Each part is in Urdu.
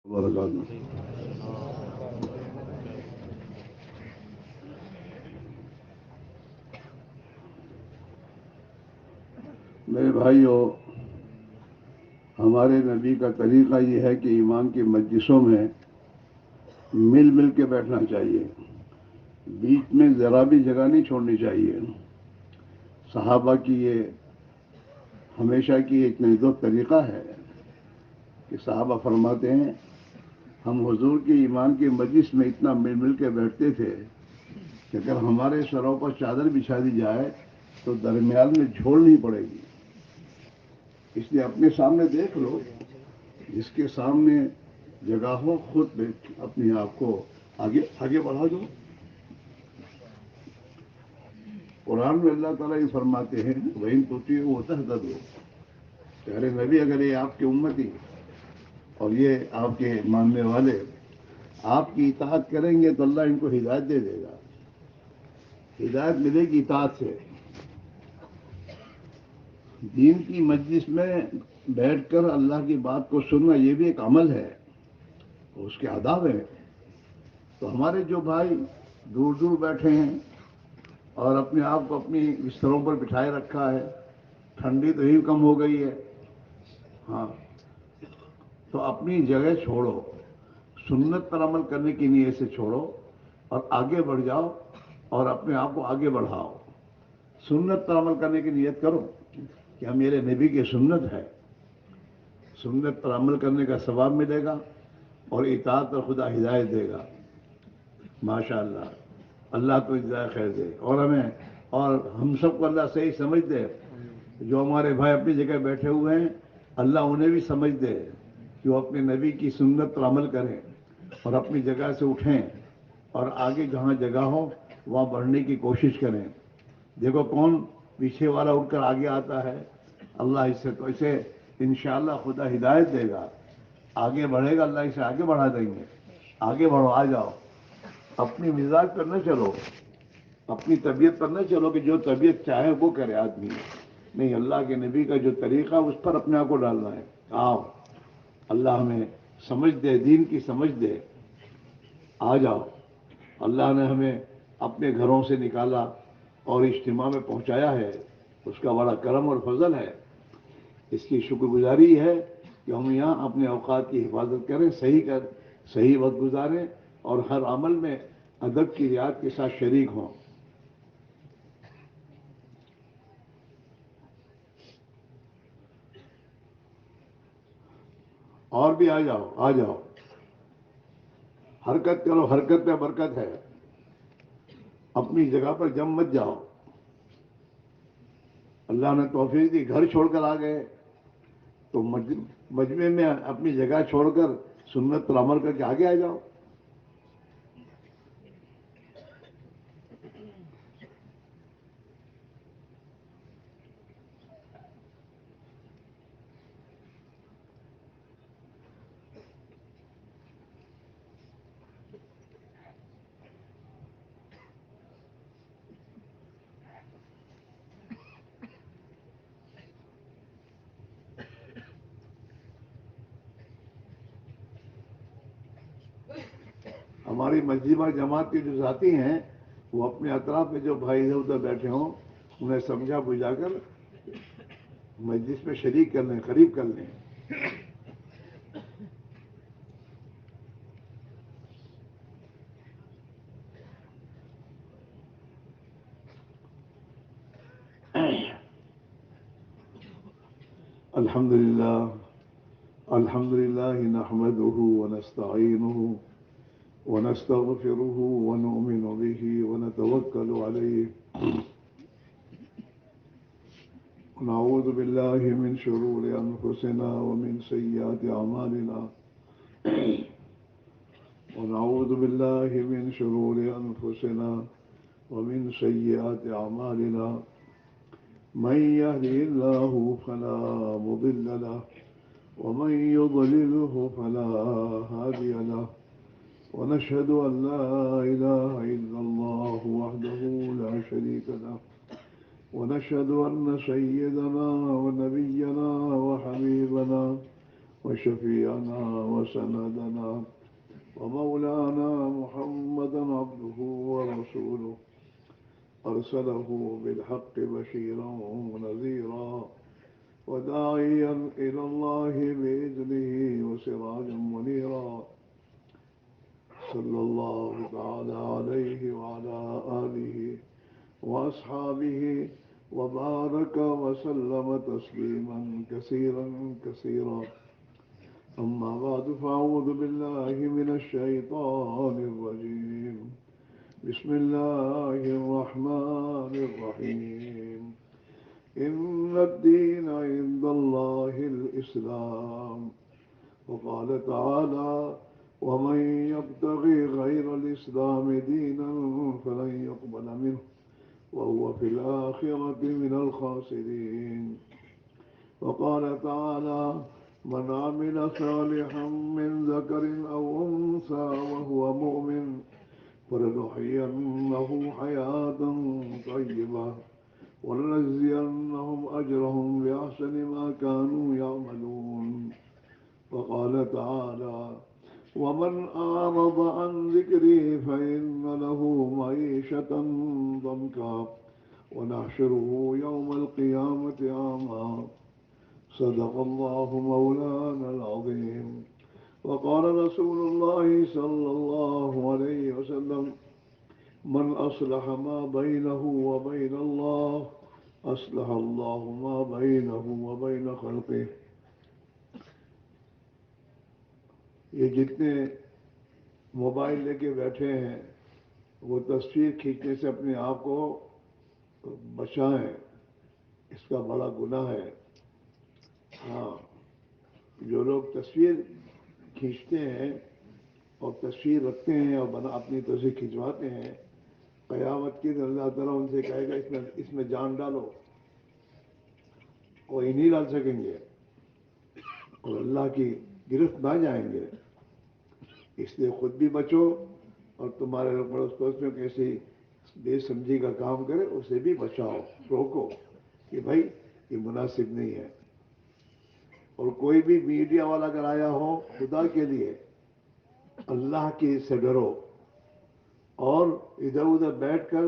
وبرکاتہ۔ میرے بھائیو، ہمارے نبی کا طریقہ یہ ہے کہ ایمان کی مجلسوں میں مل مل کے بیٹھنا چاہیے، بیچ میں ذرا بھی جگہ نہیں چھوڑنی چاہیے۔ صحابہ کی یہ ہمیشہ کی ایک نظر طریقہ ہے کہ صحابہ فرماتے ہیں ہم حضور کی ایمان کی مجلس میں اتنا مل مل کے بیٹھتے تھے کہ اگر ہمارے سروں پر چادر بچھا دی جائے تو درمیان میں جھوڑ نہیں پڑے گی۔ اس لیے اپنے سامنے دیکھ لو، جس کے سامنے جگہ ہو خود اپنے آپ کو آگے آگے بڑھا دو۔ قرآن میں اللہ تعالیٰ یہ فرماتے ہیں وَإِن تُطِيعُوهُ تَهْتَدُوا، پیارے نبی اگر یہ آپ کی امتی اور یہ آپ کے ماننے والے آپ کی اطاعت کریں گے تو اللہ ان کو ہدایت دے دے گا۔ ہدایت ملے گی اطاعت سے۔ دین کی مجلس میں بیٹھ کر اللہ کی بات کو سننا یہ بھی ایک عمل ہے، اس کے آداب ہیں۔ تو ہمارے جو بھائی دور دور بیٹھے ہیں اور اپنے آپ کو اپنی بستروں پر بٹھائے رکھا ہے، ٹھنڈی تو ہی کم ہو گئی ہے، ہاں، تو اپنی جگہ چھوڑو، سنت پر عمل کرنے کی نیت سے چھوڑو اور آگے بڑھ جاؤ اور اپنے آپ کو آگے بڑھاؤ۔ سنت پر عمل کرنے کی نیت کرو کہ ہم میرے نبی کی سنت ہے، سنت پر عمل کرنے کا ثواب ملے گا اور اطاعت پر خدا ہدایت دے گا۔ ماشاءاللہ، اللہ تو جزائے خیر دے اور ہم سب کو اللہ صحیح سمجھ دے۔ جو ہمارے بھائی اپنی جگہ بیٹھے ہوئے ہیں اللہ انہیں بھی سمجھ دے کہ وہ اپنے نبی کی سنت پر عمل کریں اور اپنی جگہ سے اٹھیں اور آگے جہاں جگہ ہو وہاں بڑھنے کی کوشش کریں۔ دیکھو کون پیچھے والا اٹھ کر آگے آتا ہے، اللہ اس سے تو اسے انشاءاللہ خدا ہدایت دے گا، آگے بڑھے گا، اللہ اسے آگے بڑھا دیں گے۔ آگے بڑھو، آ جاؤ، اپنی مزاج پر نہ چلو، اپنی طبیعت پر نہ چلو کہ جو طبیعت چاہے وہ کرے آدمی، نہیں، اللہ کے نبی کا جو طریقہ اس پر اپنے آپ کو ڈالنا ہے۔ آؤ، اللہ ہمیں سمجھ دے، دین کی سمجھ دے، آ جاؤ۔ اللہ نے ہمیں اپنے گھروں سے نکالا اور اجتماع میں پہنچایا ہے، اس کا بڑا کرم اور فضل ہے۔ اس کی شکر گزاری ہے کہ ہم یہاں اپنے اوقات کی حفاظت کریں، صحیح وقت گزاریں اور ہر عمل میں ادب کی رعایت کے ساتھ شریک ہوں۔ اور بھی آ جاؤ، آ جاؤ، حرکت کرو، حرکت میں برکت ہے۔ اپنی جگہ پر جم مت جاؤ۔ اللہ نے توفیق دی، گھر چھوڑ کر آ گئے تو مجمع میں اپنی جگہ چھوڑ کر سنت پر عمل کر کے آگے آ جاؤ۔ ہماری مسجد جماعت کے جو ذاتی ہیں وہ اپنے اطراف میں جو بھائی ادھر ادھر بیٹھے ہوں انہیں سمجھا بجھا کر مجلس میں شریک کر لیں، قریب کر لیں۔ الحمدللہ نحمده ونستعینه ونستغفره ونؤمن به ونتوکل علیہ ونعوذ باللہ من شرور انفسنا ومن سیئات اعمالنا ونعوذ باللہ من شرور انفسنا ومن سیئات اعمالنا من يهده الله فلا مضل له ومن يضلله فلا هادي له ونشهد أن لا إله إلا الله وحده لا شريك له ونشهد أن سيدنا ونبينا وحبيبنا وشفيعنا وسندنا ومولانا محمدا عبده ورسوله أرسله بالحق بشيرا ونذيرا وداعيا إلى الله بإذنه وسراجا منيرا صلى الله تعالى عليه وعلى آله وأصحابه وبارك وسلم تسليما كثيرا كثيرا. أما بعد فأعوذ بالله من الشيطان الرجيم. بسم الله الرحمن الرحيم. إن الدين عند الله الإسلام. وقال تعالى ومن يبتغي غير الإسلام دينا فلن يقبل منه وهو في الآخرة من الخاسرين. وقال تعالى من عمل صالحا من ذكر أو أنثى وهو مؤمن فلنحيينه حياة طيبة ولنجزينهم أجرهم بأحسن ما كانوا يعملون. وقال تعالى ومن أعرض عن ذكري فإن له معيشة ضنكا ونحشره يوم القيامة أعمى. صدق الله مولانا العظيم. وقال رسول الله صلى الله عليه وسلم من أصلح ما بينه وبين الله أصلح الله ما بينه وبين خلقه. یہ جتنے موبائل لے کے بیٹھے ہیں وہ تصویر کھینچنے سے اپنے آپ کو بچائیں، اس کا بڑا گناہ ہے۔ ہاں، جو لوگ تصویر کھینچتے ہیں اور تصویر رکھتے ہیں اور اپنی تصویر کھنچواتے ہیں، قیامت کی دن اللہ تعالیٰ ان سے کہے گا اس میں جان ڈالو، وہ ہی نہیں ڈال سکیں گے اور اللہ کی گرفت نہ جائیں گے۔ اس لیے خود بھی بچو اور تمہارے پڑوس پڑوس میں کیسی بے سمجھی کا کام کرے اسے بھی بچاؤ، روکو کہ بھائی یہ مناسب نہیں ہے۔ اور کوئی بھی میڈیا والا اگر آیا ہو، خدا کے لیے اللہ کی سے ڈرو اور ادھر ادھر بیٹھ کر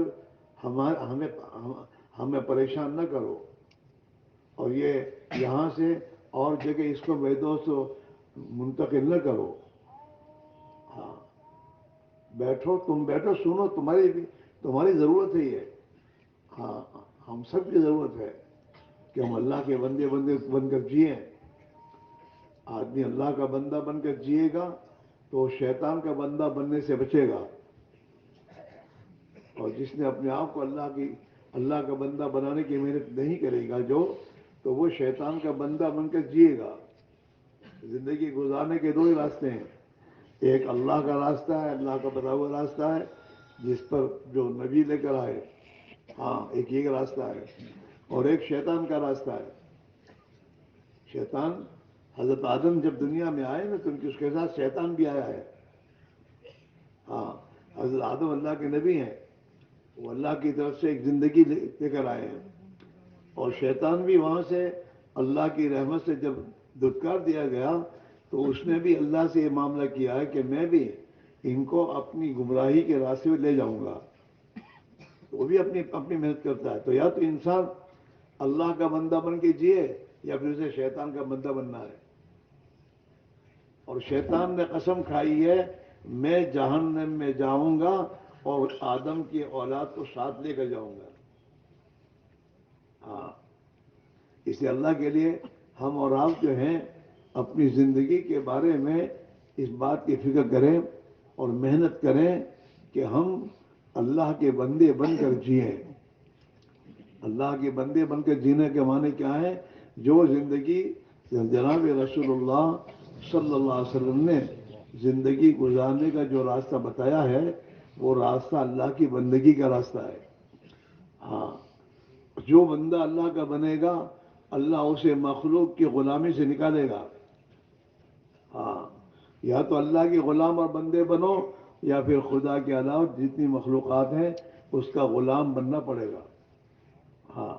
ہمیں پریشان نہ کرو، اور یہ یہاں سے اور جگہ اس کو بیدوس منتقل نہ کرو۔ ہاں، بیٹھو، تم بیٹھو، سنو، تمہاری ضرورت ہے یہ۔ ہاں، ہم سب کی ضرورت ہے کہ ہم اللہ کے بندے بن کر جئیں۔ آدمی اللہ کا بندہ بن کر جیے گا تو شیطان کا بندہ بننے سے بچے گا، اور جس نے اپنے آپ کو اللہ کا بندہ بنانے کی محنت نہیں کرے گا تو وہ شیطان کا بندہ بن کر جیے گا۔ زندگی گزارنے کے دو ہی راستے ہیں، ایک اللہ کا راستہ ہے، اللہ کا بتایا ہوا راستہ ہے جس پر جو نبی لے کر آئے، ہاں ایک یہ راستہ ہے، اور ایک شیطان کا راستہ ہے۔ شیطان، حضرت آدم جب دنیا میں آئے نا تو اس کے ساتھ شیطان بھی آیا ہے۔ ہاں، حضرت آدم اللہ کے نبی ہیں، وہ اللہ کی طرف سے ایک زندگی لے کر آئے ہیں، اور شیطان بھی وہاں سے اللہ کی رحمت سے جب دھتکار دیا گیا تو اس نے بھی اللہ سے یہ معاملہ کیا ہے کہ میں بھی ان کو اپنی گمراہی کے راستے میں لے جاؤں گا۔ وہ بھی اپنی محنت کرتا ہے، تو یا تو انسان اللہ کا بندہ بن کے جیے یا پھر اسے شیطان کا بندہ بننا ہے۔ اور شیطان نے قسم کھائی ہے میں جہنم میں جاؤں گا اور آدم کی اولاد کو ساتھ لے کر جاؤں گا۔ ہاں، اس لیے اللہ کے لیے ہم اور آپ جو ہیں اپنی زندگی کے بارے میں اس بات کی فکر کریں اور محنت کریں کہ ہم اللہ کے بندے بن کر جئیں۔ اللہ کے بندے بن کر جینے کے معنی کیا ہے؟ جو زندگی جناب رسول اللہ صلی اللہ علیہ وسلم نے زندگی گزارنے کا جو راستہ بتایا ہے وہ راستہ اللہ کی بندگی کا راستہ ہے۔ ہاں، جو بندہ اللہ کا بنے گا اللہ اسے مخلوق کی غلامی سے نکالے گا۔ ہاں، یا تو اللہ کے غلام اور بندے بنو یا پھر خدا کے علاوہ جتنی مخلوقات ہیں اس کا غلام بننا پڑے گا۔ ہاں،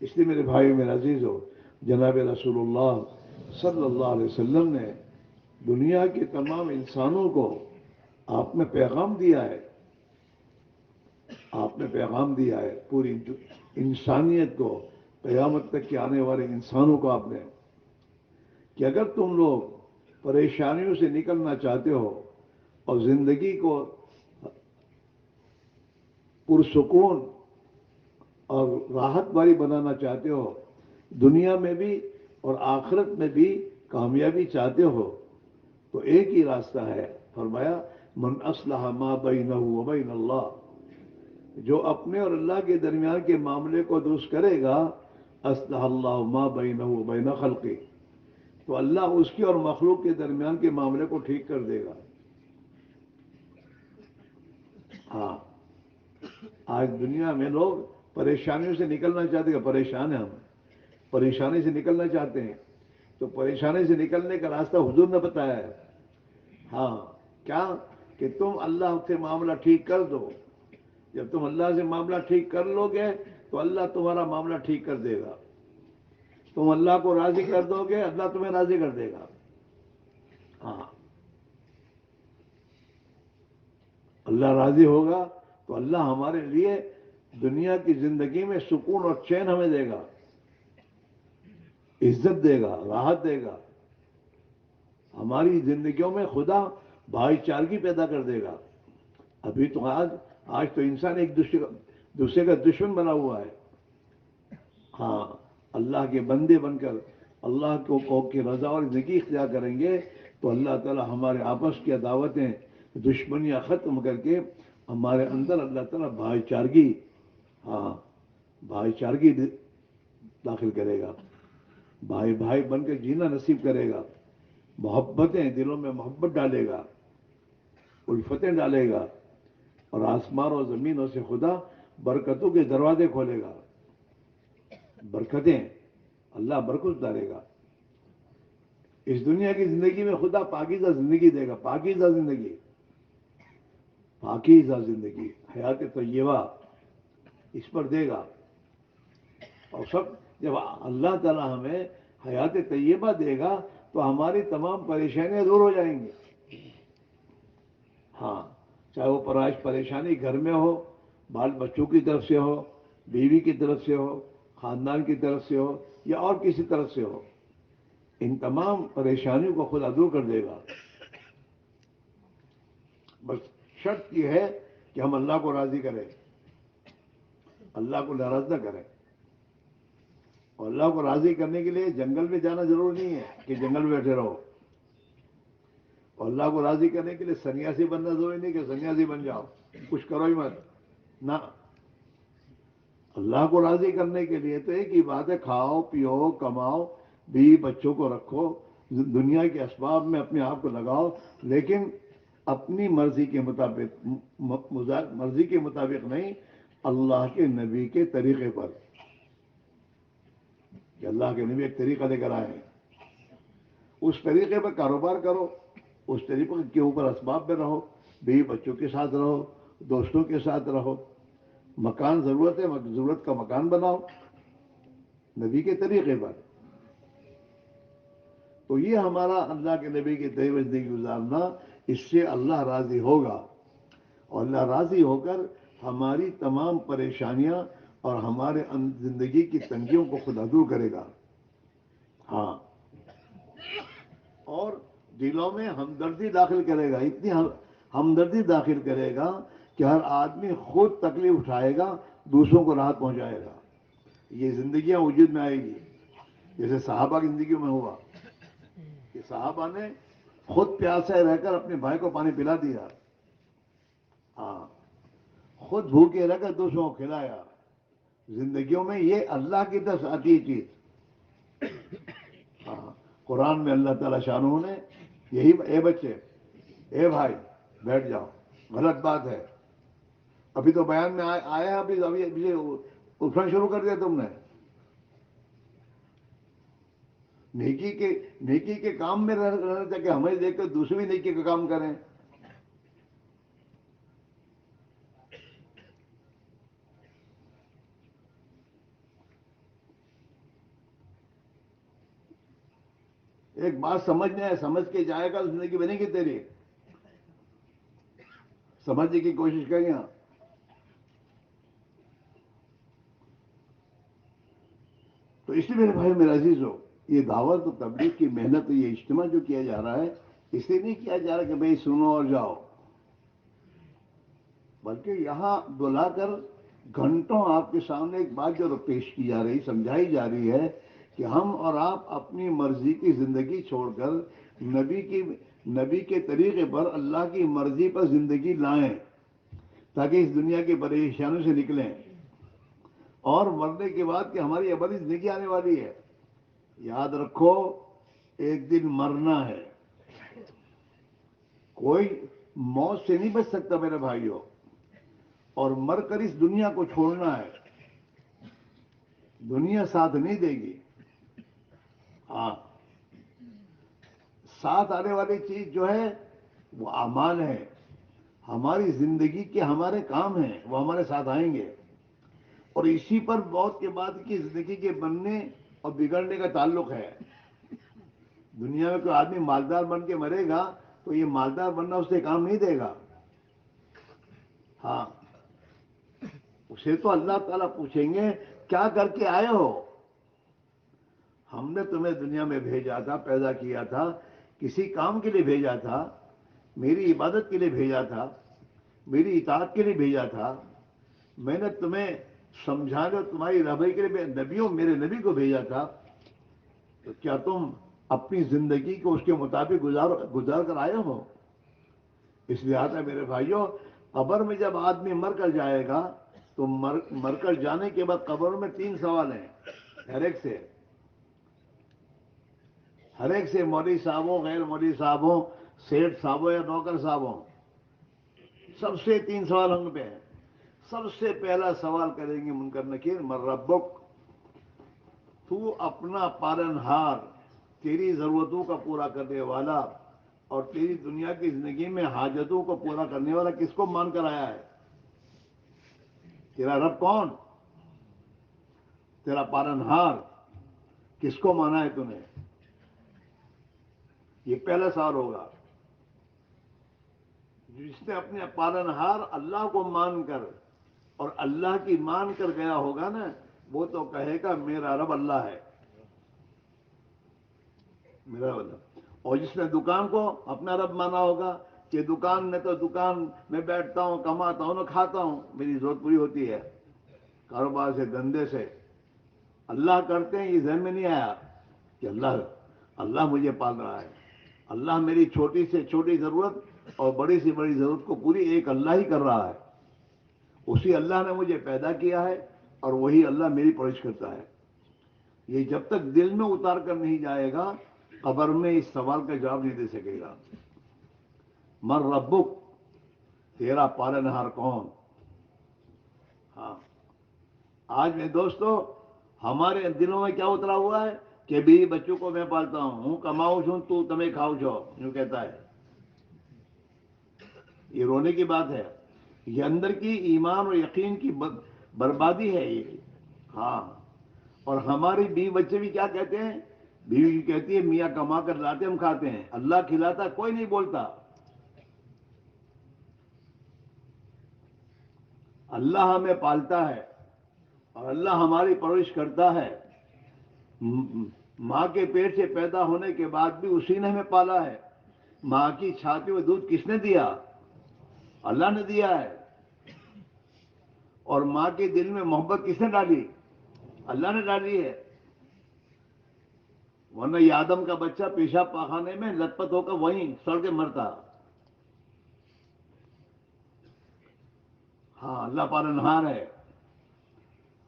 اس لیے میرے بھائی، میرے عزیز ہو، جناب رسول اللہ صلی اللہ علیہ وسلم نے دنیا کے تمام انسانوں کو آپ نے پیغام دیا ہے، آپ نے پیغام دیا ہے پوری انسانیت کو، قیامت تک کے آنے والے انسانوں کو آپ نے، کہ اگر تم لوگ پریشانیوں سے نکلنا چاہتے ہو اور زندگی کو پرسکون اور راحت والی بنانا چاہتے ہو، دنیا میں بھی اور آخرت میں بھی کامیابی چاہتے ہو، تو ایک ہی راستہ ہے، فرمایا من اصلح ما بینہ و بین اللہ، جو اپنے اور اللہ کے درمیان کے معاملے کو درست کرے گا، اصلح اللہ ما بینہ و بین خلقہ، تو اللہ اس کی اور مخلوق کے درمیان کے معاملے کو ٹھیک کر دے گا۔ ہاں، آج دنیا میں لوگ پریشانیوں سے نکلنا چاہتے ہیں، پریشان ہیں ہم، پریشانی سے نکلنا چاہتے ہیں، تو پریشانی سے نکلنے کا راستہ حضور نے بتایا ہے۔ ہاں، کیا کہ تم اللہ سے معاملہ ٹھیک کر دو، جب تم اللہ سے معاملہ ٹھیک کر لو گے تو اللہ تمہارا معاملہ ٹھیک کر دے گا، تم اللہ کو راضی کر دو گے اللہ تمہیں راضی کر دے گا۔ ہاں، اللہ راضی ہوگا تو اللہ ہمارے لیے دنیا کی زندگی میں سکون اور چین ہمیں دے گا، عزت دے گا، راحت دے گا، ہماری زندگیوں میں خدا بھائی چارگی پیدا کر دے گا۔ ابھی تو آج تو انسان ایک دوسرے کا دشمن بنا ہوا ہے۔ ہاں، اللہ کے بندے بن کر اللہ کو کی رضا اور زندگی اختیار کریں گے تو اللہ تعالی ہمارے آپس کی عداوتیں، دشمنیاں ختم کر کے ہمارے اندر اللہ تعالیٰ بھائی چارگی، ہاں، بھائی چارگی داخل کرے گا، بھائی بھائی بن کر جینا نصیب کرے گا، محبتیں دلوں میں محبت ڈالے گا، الفتیں ڈالے گا، اور آسمان اور زمینوں سے خدا برکتوں کے دروازے کھولے گا، برکتیں، اللہ برکت ڈالے گا۔ اس دنیا کی زندگی میں خدا پاکیزہ زندگی دے گا، پاکیزہ زندگی، پاکیزہ زندگی، حیات طیبہ اس پر دے گا۔ اور جب اللہ تعالی ہمیں حیات طیبہ دے گا تو ہماری تمام پریشانیاں دور ہو جائیں گی۔ ہاں، چاہے وہ پریشانی گھر میں ہو، بال بچوں کی طرف سے ہو، بیوی کی طرف سے ہو، خاندان کی طرف سے ہو، یا اور کسی طرف سے ہو، ان تمام پریشانیوں کو خدا دور کر دے گا۔ بس شرط یہ ہے کہ ہم اللہ کو راضی کریں، اللہ کو ناراض نہ کریں۔ اور اللہ کو راضی کرنے کے لیے جنگل میں جانا ضروری نہیں ہے کہ جنگل میں بیٹھے رہو، اور اللہ کو راضی کرنے کے لیے سنیاسی بننا ضروری نہیں کہ سنیاسی بن جاؤ، کچھ کرو ہی مت نہ۔ اللہ کو راضی کرنے کے لیے تو ایک ہی بات ہے، کھاؤ پیو کماؤ، بیوی بچوں کو رکھو، دنیا کے اسباب میں اپنے آپ کو لگاؤ، لیکن اپنی مرضی کے مطابق، مرضی کے مطابق نہیں، اللہ کے نبی کے طریقے پر، کہ اللہ کے نبی ایک طریقہ لے کر آئے ہیں، اس طریقے پر کاروبار کرو، اس طریقے کے اوپر اسباب میں رہو، بیوی بچوں کے ساتھ رہو، دوستوں کے ساتھ رہو، مکان ضرورت ہے ضرورت کا مکان بناؤ نبی کے طریقے پر۔ تو یہ ہمارا اللہ کے نبی کے طریقے زندگی گزارنا، اس سے اللہ راضی ہوگا، اور اللہ راضی ہو کر ہماری تمام پریشانیاں اور ہمارے زندگی کی تنگیوں کو خدا دور کرے گا۔ ہاں، اور دلوں میں ہمدردی داخل کرے گا، اتنی ہمدردی داخل کرے گا کہ ہر آدمی خود تکلیف اٹھائے گا، دوسروں کو راحت پہنچائے گا۔ یہ زندگیاں وجود میں آئے گی، جیسے صحابہ کی زندگیوں میں ہوا کہ صحابہ نے خود پیاسے رہ کر اپنے بھائی کو پانی پلا دیا، ہاں، خود بھوکے رہ کر دوسروں کو کھلایا۔ زندگیوں میں یہ اللہ کی طرف آتی ہے چیز۔ ہاں، قرآن میں اللہ تعالیٰ شانہ نے یہی، اے بچے، اے بھائی بیٹھ جاؤ، غلط بات ہے، ابھی تو بیان میں آیا ہے، ابھی اٹھنا شروع کر دیا تم نے، نیکی کے کام میں رہنا چاہیے، ہمیں دیکھ کر دوسری بھی نیکی کا کام کریں۔ ایک بات سمجھنا ہے، سمجھ کے جائے گا زندگی بنے گی تیری. سمجھنے کی کوشش کریں آپ. تو اس لیے میرے بھائی میرے عزیز ہو، یہ دعوت و تبلیغ کی محنت، یہ اجتماع جو کیا جا رہا ہے، اس لیے نہیں کیا جا رہا کہ بھئی سنو اور جاؤ، بلکہ یہاں بلا کر گھنٹوں آپ کے سامنے ایک بات جو پیش کی جا رہی، سمجھائی جا رہی ہے کہ ہم اور آپ اپنی مرضی کی زندگی چھوڑ کر نبی کے طریقے پر، اللہ کی مرضی پر زندگی لائیں، تاکہ اس دنیا کی پریشانیوں سے نکلیں، اور مرنے کے بعد کہ ہماری ابدی زندگی آنے والی ہے. یاد رکھو، ایک دن مرنا ہے. کوئی موت سے نہیں بچ سکتا میرے بھائیوں، اور مر کر اس دنیا کو چھوڑنا ہے. دنیا ساتھ نہیں دے گی. ہاں، ساتھ آنے والی چیز جو ہے وہ اعمال ہے، ہماری زندگی کے ہمارے کام ہیں، وہ ہمارے ساتھ آئیں گے. اور اسی پر موت کے بعد کی زندگی کے بننے اور بگڑنے کا تعلق ہے. دنیا میں کوئی آدمی مالدار بن کے مرے گا تو یہ مالدار بننا اس سے کام نہیں دے گا. ہاں، اسے تو اللہ تعالیٰ پوچھیں گے کیا کر کے آئے ہو. ہم نے تمہیں دنیا میں بھیجا تھا، پیدا کیا تھا، کسی کام کے لیے بھیجا تھا، میری عبادت کے لیے بھیجا تھا، میری اطاعت کے لیے بھیجا تھا. میں نے تمہیں سمجھانے اور تمہاری رہبری کے لیے میرے نبی کو بھیجا تھا. تو کیا تم اپنی زندگی کو اس کے مطابق گزار کر آئے ہو؟ اس لیے آتا ہے میرے بھائیوں، قبر میں جب آدمی مر کر جائے گا تو مر کر جانے کے بعد قبر میں 3 سوال ہیں ہر ایک سے مولوی صاحب ہو، غیر مولوی صاحب ہو، سیٹھ صاحب ہو یا نوکر صاحب ہو، سب سے 3 سوال ہم پہ ہیں. سب سے پہلا سوال کریں گے منکر نکیر، من ربک، تو اپنا پالنہار، تیری ضرورتوں کا پورا کرنے والا اور تیری دنیا کی زندگی میں حاجتوں کو پورا کرنے والا کس کو مان کر آیا ہے؟ تیرا رب کون؟ تیرا پالنہار کس کو مانا ہے تو نے؟ یہ پہلا سوال ہوگا. جس نے اپنے پالنہار اللہ کو مان کر اور اللہ کی مان کر گیا ہوگا نا، وہ تو کہے گا میرا رب اللہ ہے، میرا رب اللہ. اور جس نے دکان کو اپنا رب مانا ہوگا کہ دکان میں تو دکان میں بیٹھتا ہوں، کماتا ہوں، کھاتا ہوں، میری ضرورت پوری ہوتی ہے، کاروبار سے، دھندے سے. اللہ کرتے ہیں، یہ ذہن میں نہیں آیا کہ اللہ مجھے پال رہا ہے. اللہ میری چھوٹی سے چھوٹی ضرورت اور بڑی سے بڑی ضرورت کو پوری ایک اللہ ہی کر رہا ہے. اسی اللہ نے مجھے پیدا کیا ہے اور وہی اللہ میری پرورش کرتا ہے. یہ جب تک دل میں اتار کر نہیں جائے گا، قبر میں اس سوال کا جواب نہیں دے سکے گا. من ربک، تیرا پالنہار کون؟ ہاں، آج میں دوستو ہمارے دلوں میں کیا اترا ہوا ہے کہ بیوی بچوں کو میں پالتا ہوں، کماؤں چھوں، تو تمہیں کھاؤ چھو، یوں کہتا ہے. یہ رونے کی بات ہے، یہ اندر کی ایمان اور یقین کی بربادی ہے یہ. ہاں، اور ہماری بیوی بچے بھی کیا کہتے ہیں؟ بیوی کہتی ہے میاں کما کر لاتے ہم کھاتے ہیں، اللہ کھلاتا کوئی نہیں بولتا. اللہ ہمیں پالتا ہے اور اللہ ہماری پرورش کرتا ہے. ماں کے پیٹ سے پیدا ہونے کے بعد بھی اسی نے ہمیں پالا ہے. ماں کی چھاتی میں دودھ کس نے دیا؟ اللہ نے دیا ہے. اور ماں کے دل میں محبت کس نے ڈالی؟ اللہ نے ڈالی ہے. ورنہ یہ آدم کا بچہ پیشاب پاخانے میں لت پت ہو کر وہیں سڑ کے مرتا. ہاں، اللہ پالنہار ہے،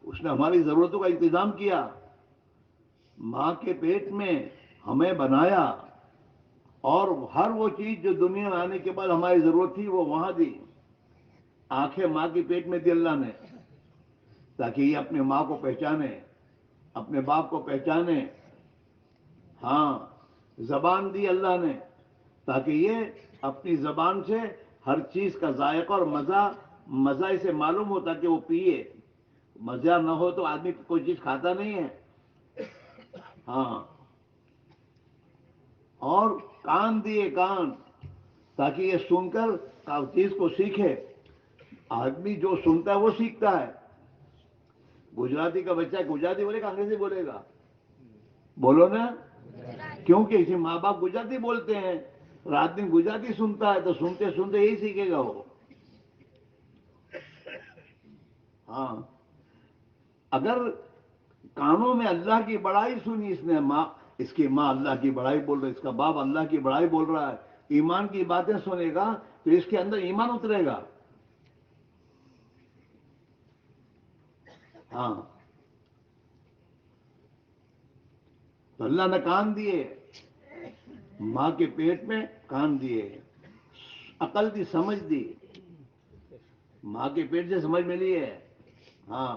اس نے ہماری ضرورتوں کا انتظام کیا. ماں کے پیٹ میں ہمیں بنایا اور ہر وہ چیز جو دنیا میں آنے کے بعد ہماری ضرورت تھی وہ وہاں دی. آنکھیں ماں کی پیٹ میں دی اللہ نے تاکہ یہ اپنے ماں کو پہچانے، اپنے باپ کو پہچانے. ہاں، زبان دی اللہ نے تاکہ یہ اپنی زبان سے ہر چیز کا ذائقہ اور مزہ اسے معلوم ہوتا کہ وہ پیے. مزہ نہ ہو تو آدمی کوئی چیز کھاتا نہیں ہے. ہاں، اور کان دیے کان، تاکہ یہ سن کر چیز کو سیکھے. آدمی جو سنتا ہے وہ سیکھتا ہے. گجراتی کا بچہ گجراتی بولے گا انگریزی بولے گا؟ بولو نا. کیونکہ اسی ماں باپ گجراتی بولتے ہیں، رات دن گجراتی سنتا ہے تو سنتے سنتے یہی سیکھے گا وہ. ہاں، اگر کانوں میں اللہ کی بڑائی سنی اس نے، ماں اس کی ماں اللہ کی بڑائی بول رہی ہے، اس کا باپ اللہ کی بڑائی بول رہا ہے، ایمان کی باتیں سنے گا تو اس کے اندر ایمان اترے گا. ہاں، تو اللہ نے کان دیے، ماں کے پیٹ میں کان دیے، عقل دی، سمجھ دی، ماں کے پیٹ سے سمجھ ملی ہے. ہاں،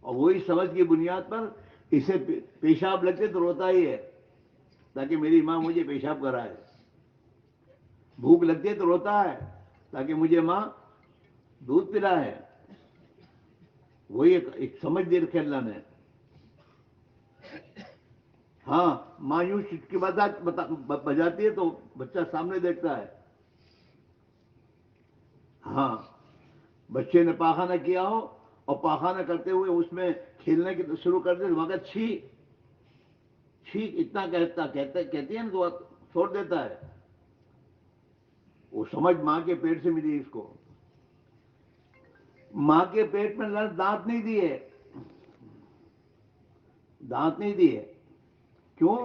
اور وہی سمجھ کی بنیاد پر اسے پیشاب لگتے تو روتا ہی ہے، تاکہ میری ماں مجھے پیشاب کرائے. بھوک لگتی ہے تو روتا ہے، تاکہ مجھے ماں دودھ پلائے. وہی ایک سمجھ دے رکھی اللہ نے. ہاں، ماں یوں چٹکی بجاتی ہے تو بچہ سامنے دیکھتا ہے. ہاں، بچے نے پاخانہ کیا ہو اور پاخانہ کرتے ہوئے اس میں کھیلنے کی شروع کر دے، مگر چھی چھی اتنا کہتی ہے نا تو چھوڑ دیتا ہے. وہ سمجھ ماں کے پیٹ سے ملی اس کو. ماں کے پیٹ میں دانت نہیں دیے، دانت نہیں دیے. کیوں؟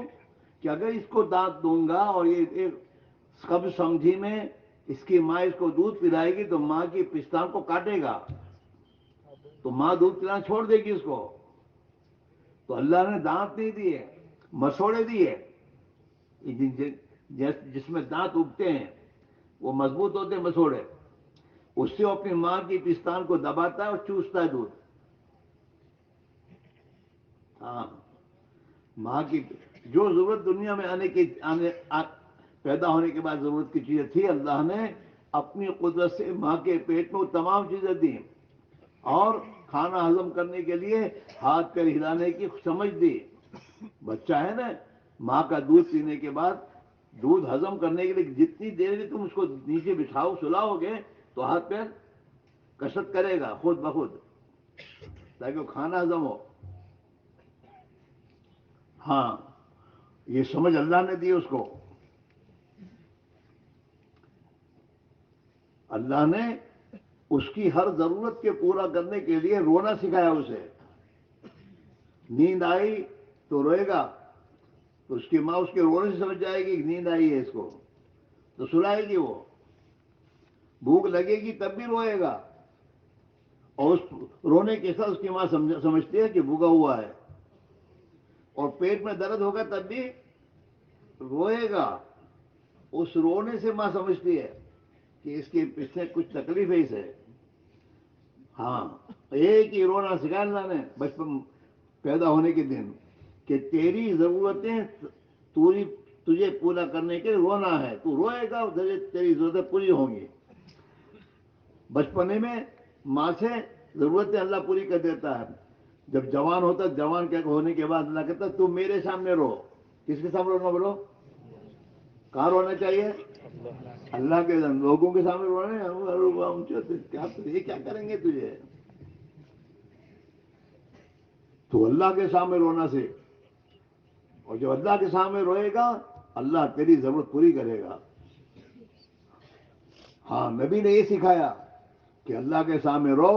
کہ اگر اس کو دانت دوں گا اور یہ سب سمجھی میں اس کی ماں اس کو دودھ پلائے گی تو ماں کی پستان کو کاٹے گا، تو ماں دودھ پلانا چھوڑ دے گی اس کو. تو اللہ نے دانت نہیں دیے، مسوڑے دیے. جس میں دانت اگتے ہیں وہ مضبوط ہوتے ہیں مسوڑے، اس سے وہ اپنی ماں کی پستان کو دباتا ہے اور چوستا ہے دودھ. ہاں، ماں کی جو ضرورت دنیا میں پیدا ہونے کے بعد ضرورت کی چیزیں تھی، اللہ نے اپنی قدرت سے ماں کے پیٹ میں وہ تمام چیزیں دی. اور کھانا ہضم کرنے کے لیے ہاتھ پیر ہلانے کی سمجھ دی. بچہ ہے نا، ماں کا دودھ پینے کے بعد دودھ ہضم کرنے کے لیے جتنی دیر بھی تم اس کو نیچے بچھاؤ سلاؤ گے تو ہاتھ پیر کسرت کرے گا خود بخود، تاکہ وہ کھانا ہضم ہو. ہاں، یہ سمجھ اللہ نے دی اس کو. اللہ نے اس کی ہر ضرورت کے پورا کرنے کے لیے رونا سکھایا اسے. نیند آئی تو روئے گا، تو اس کی ماں اس کے رونے سے سمجھ جائے گی کہ نیند آئی ہے اس کو، تو سلائے گی وہ. بھوک لگے گی تب بھی روئے گا، اور اس رونے کے ساتھ اس کی ماں سمجھتی ہے کہ بھوکا ہوا ہے. اور پیٹ میں درد ہوگا تب بھی روئے گا. اس رونے سے ماں سمجھتی ہے کہ اس کے پیچھے کچھ تکلیف ہے اسے. ہاں، ایک ہی رونا سکھایا اللہ نے بچپن پیدا ہونے کے دن، کہ تیری ضرورتیں تجھے پورا کرنے کے لیے رونا ہے. تو روئے گا، تیری ضرورتیں پوری ہوں گی. بچپنے میں ماں سے ضرورتیں اللہ پوری کر دیتا ہے. جب جوان ہوتا ہے، جوان ہونے کے بعد اللہ کہتا ہے تم میرے سامنے رو. کس کے سامنے رونا بولو؟ کہاں رونا چاہیے؟ اللہ کے سامنے. لوگوں کے سامنے رونے یہ کیا کریں گے تجھے؟ تو اللہ کے سامنے رونا سے، اور جب اللہ کے سامنے روئے گا اللہ تیری ضرورت پوری کرے گا. ہاں، نبی نے یہ سکھایا کہ اللہ کے سامنے رو.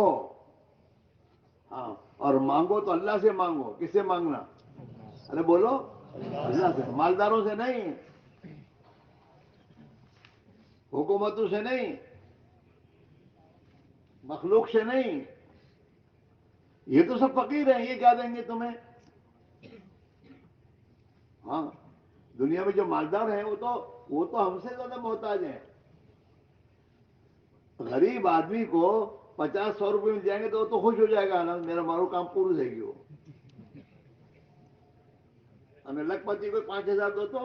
ہاں، اور مانگو تو اللہ سے مانگو. کس سے مانگنا؟ ارے بولو، اللہ سے. مالداروں سے نہیں، حکومتوں سے نہیں، مخلوق سے نہیں. یہ تو سب فقیر ہیں، یہ کیا دیں گے تمہیں؟ ہاں، دنیا میں جو مالدار ہیں وہ تو ہم سے زیادہ محتاج ہیں. غریب آدمی کو 50-100 روپے مل جائیں گے تو وہ تو خوش ہو جائے گا نا، میرا مارو کام پورا جائے گی. وہ لکھ پتی کو 5,000 دو تو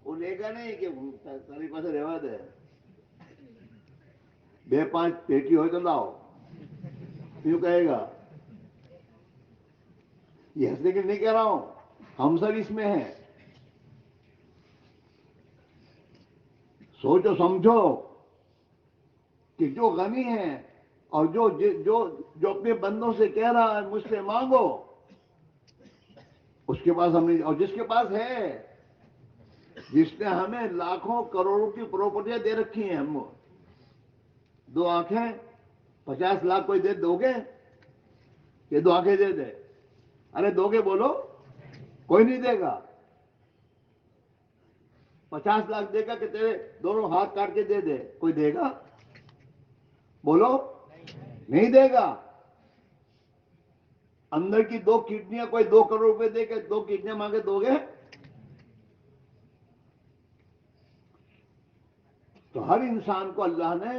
وہ لے گا نہیں کہ تاری پاس رہوا دے. 2-5 پیٹی ہوئے تو لاؤ، کیوں کہے گا؟ یہ ہنسنے کے لیے نہیں کہہ رہا ہوں، ہم سب اس میں ہیں. سوچو سمجھو کہ جو غنی ہے اور جو اپنے بندوں سے کہہ رہا ہے مجھ سے مانگو، اس کے پاس ہم نہیں، اور جس کے پاس ہے، جس نے ہمیں لاکھوں کروڑوں کی پراپرٹیاں دے رکھی ہیں، ہم دو آنکھیں 50 لاکھ کوئی دے دو گے؟ یہ دو آنکھیں دے دے، ارے دو گے بولو؟ کوئی نہیں دے گا۔ 50 لاکھ دے گا کہ تیرے دونوں ہاتھ کاٹ کے دے دے، کوئی دے گا؟ بولو، نہیں دے گا۔ اندر کی دو کڈنیاں کوئی 2 کروڑ روپے دے کے 2 کڈنیاں مانگے دو گے؟ تو ہر انسان کو اللہ نے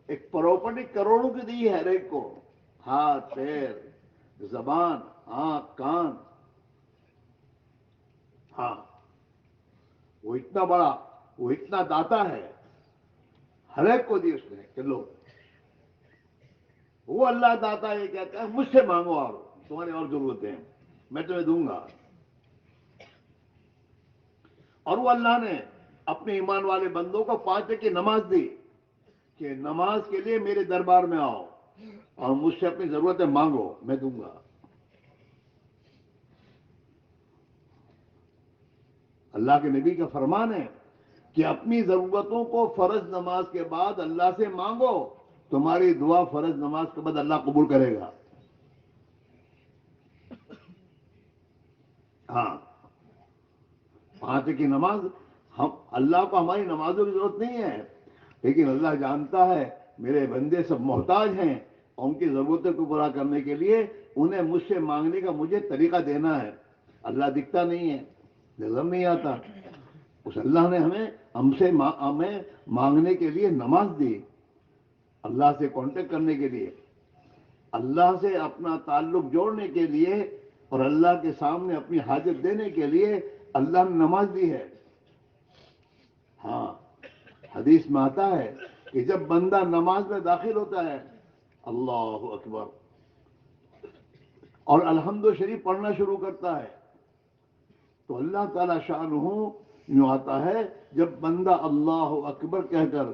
ایک پراپرٹی کروڑوں کی دی ہے، ہر ایک کو، ہاتھ، پیر، زبان، آنکھ، کان۔ ہاں، وہ اتنا بڑا، وہ اتنا داتا ہے، ہر ایک کو دی اس نے کہ لو۔ وہ اللہ داتا یہ کہتا ہے مجھ سے مانگو، اور تمہاری اور ضرورتیں میں تمہیں دوں گا۔ اور وہ اللہ نے اپنے ایمان والے بندوں کو 5 وقت کی نماز دی کہ نماز کے لیے میرے دربار میں آؤ اور مجھ سے اپنی ضرورتیں مانگو، میں دوں گا۔ اللہ کے نبی کا فرمان ہے کہ اپنی ضرورتوں کو فرض نماز کے بعد اللہ سے مانگو، تمہاری دعا فرض نماز کے بعد اللہ قبول کرے گا۔ ہاں، 5 وقت کی نماز، ہم اللہ کو ہماری نمازوں کی ضرورت نہیں ہے، لیکن اللہ جانتا ہے میرے بندے سب محتاج ہیں، اور ان کی ضرورتوں کو پورا کرنے کے لیے انہیں مجھ سے مانگنے کا مجھے طریقہ دینا ہے۔ اللہ دکھتا نہیں ہے، نظر نہیں آتا، اس اللہ نے ہمیں مانگنے کے لیے نماز دی، اللہ سے کانٹیکٹ کرنے کے لیے، اللہ سے اپنا تعلق جوڑنے کے لیے، اور اللہ کے سامنے اپنی حاجت دینے کے لیے اللہ نے نماز دی ہے۔ ہاں، حدیث میں آتا ہے کہ جب بندہ نماز میں داخل ہوتا ہے، اللہ اکبر، اور الحمد شریف پڑھنا شروع کرتا ہے، تو اللہ تعالی شانہ یوں آتا ہے، جب بندہ اللہ اکبر کہہ کر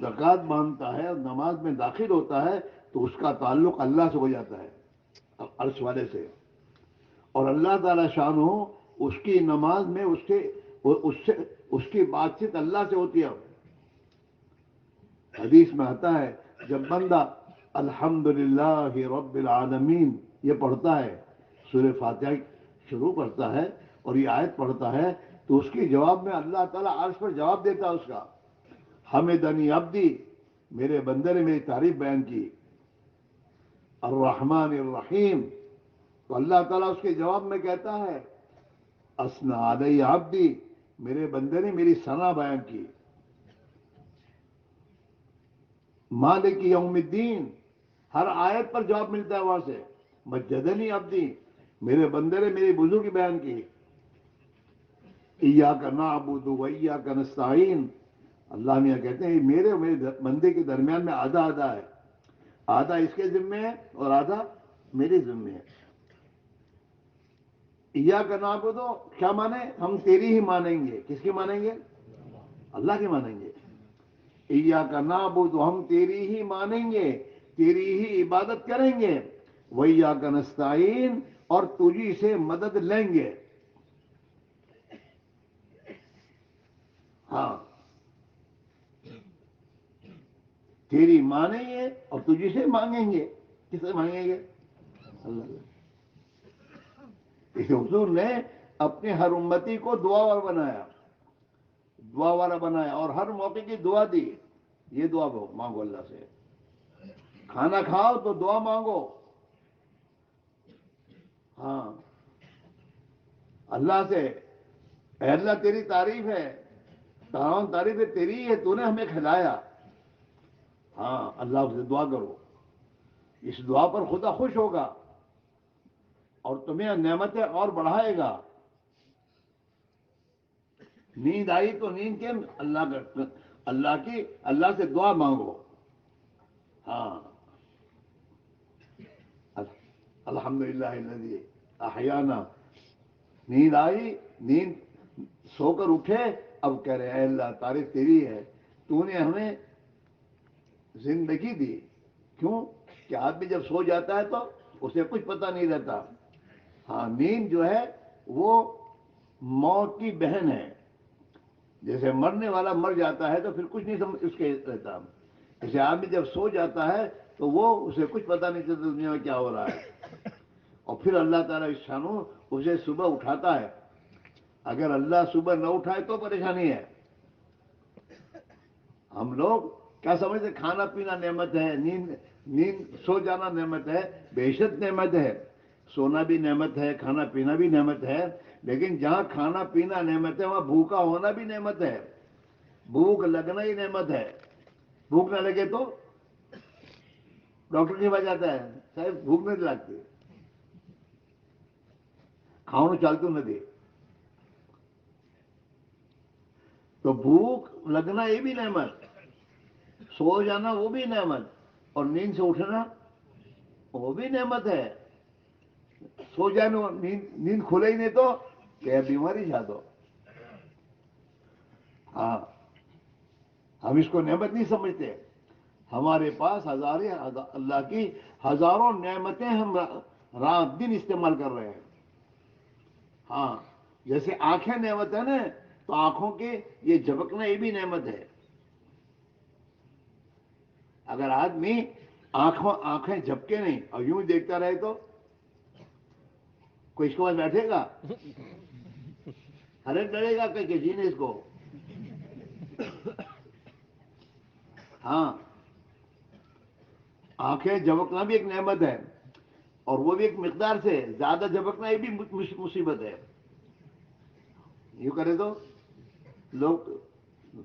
زکوٰۃ باندھتا ہے اور نماز میں داخل ہوتا ہے تو اس کا تعلق اللہ سے ہو جاتا ہے، عرش والے سے، اور اللہ تعالی شانہ اس کی نماز میں اس کی بات چیت اللہ سے ہوتی ہے۔ حدیث میں آتا ہے جب بندہ الحمدللہ رب العالمین یہ پڑھتا ہے، سورہ فاتحہ شروع کرتا ہے اور یہ آیت پڑھتا ہے، تو اس کے جواب میں اللہ تعالیٰ عرش پر جواب دیتا ہے اس کا، حمدنی عبدی، میرے بندے نے میری تعریف بیان کی، الرحمن الرحیم، تو اللہ تعالیٰ اس کے جواب میں کہتا ہے اثنی علی عبدی، میرے بندے نے میری ثنا بیان کی، مالک یوم الدین، ہر آیت پر جواب ملتا ہے وہاں سے، مجدنی عبدی، میرے بندے نے میری بزرگی بیان کی، ایاک نعبد و ایاک نستعین، اللہ میاں کہتے ہیں میرے اور میرے بندے کے درمیان میں آدھا آدھا ہے، آدھا اس کے ذمے ہے اور آدھا میرے ذمے ہے۔ ایاک نعبد، کیا مانے؟ ہم تیری ہی مانیں گے، کس کی مانیں گے؟ اللہ کی مانیں گے۔ ایاک نعبد، ہم تیری ہی مانیں گے، تیری ہی عبادت کریں گے، وایاک نستعین، اور تجھی سے مدد لیں گے۔ ہاں، تیری مانیں گے اور تجھی سے مانگیں گے، کس سے مانگیں گے؟ اللہ۔ اس حضور نے اپنے ہر امتی کو دعا والا بنایا، دعا والا بنایا، اور ہر موقع کی دعا دی، یہ دعا مانگو اللہ سے، کھانا کھاؤ تو دعا مانگو۔ ہاں، اللہ سے، اے اللہ تیری تعریف ہے، تمام تعریف ہے تیری ہے، تو نے ہمیں کھلایا۔ ہاں، اللہ سے دعا کرو، اس دعا پر خدا خوش ہوگا اور تمہیں نعمتیں اور بڑھائے گا۔ نیند آئی تو نیند کے اللہ سے دعا مانگو۔ ہاں، الحمدللہ الذی احیانا، نیند آئی، نیند سو کر اٹھے، اب کہہ رہے ہیں اے اللہ تعریف تیری ہے، تو نے ہمیں زندگی دی. کیوں کہ آدمی جب سو جاتا ہے تو اسے کچھ پتہ نہیں رہتا. ہاں نیند جو ہے وہ موت کی بہن ہے. جیسے مرنے والا مر جاتا ہے تو پھر کچھ نہیں سمجھ اس کے رہتا. جیسے آدمی جب سو جاتا ہے تو وہ اسے کچھ پتہ نہیں چلتا دنیا میں کیا ہو رہا ہے. اور پھر اللہ تعالیٰ اس شانوں اسے صبح اٹھاتا ہے. اگر اللہ صبح نہ اٹھائے تو پریشانی ہے. ہم لوگ کیا سمجھتے کھانا پینا نعمت ہے، نیند سو جانا نعمت ہے. بے شک نعمت ہے، سونا بھی نعمت ہے، کھانا پینا بھی نعمت ہے. لیکن جہاں کھانا پینا نعمت ہے وہاں بھوکا ہونا بھی نعمت ہے. بھوک لگنا ہی نعمت ہے. بھوک نہ لگے تو ڈاکٹر کے پاس جاتا ہے، صاحب بھوک نہیں لگتی، کھاؤ چلتو ندی. تو بھوک لگنا یہ بھی نعمت، سو جانا وہ بھی نعمت، اور نیند سے اٹھنا وہ بھی نعمت ہے. سو جانے نیند کھلے ہی نہیں تو کیا بیماری جا دو. ہاں ہم اس کو نعمت نہیں سمجھتے. ہمارے پاس اللہ کی ہزاروں نعمتیں ہم رات دن استعمال کر رہے ہیں. ہاں جیسے آنکھیں نعمت ہے نا، تو آنکھوں کے یہ جھپکنا یہ بھی نعمت ہے. اگر آدمی آنکھیں جھپکے نہیں اور یوں ہی دیکھتا رہے تو کوئی اس کے پاس بیٹھے گا؟ ہر ایک ڈرے گا کہ جی نے اس کو. ہاں آنکھیں جھپکنا بھی ایک نعمت ہے، اور وہ بھی ایک مقدار سے. زیادہ جھپکنا یہ بھی مصیبت ہے. یوں کرے تو لوگ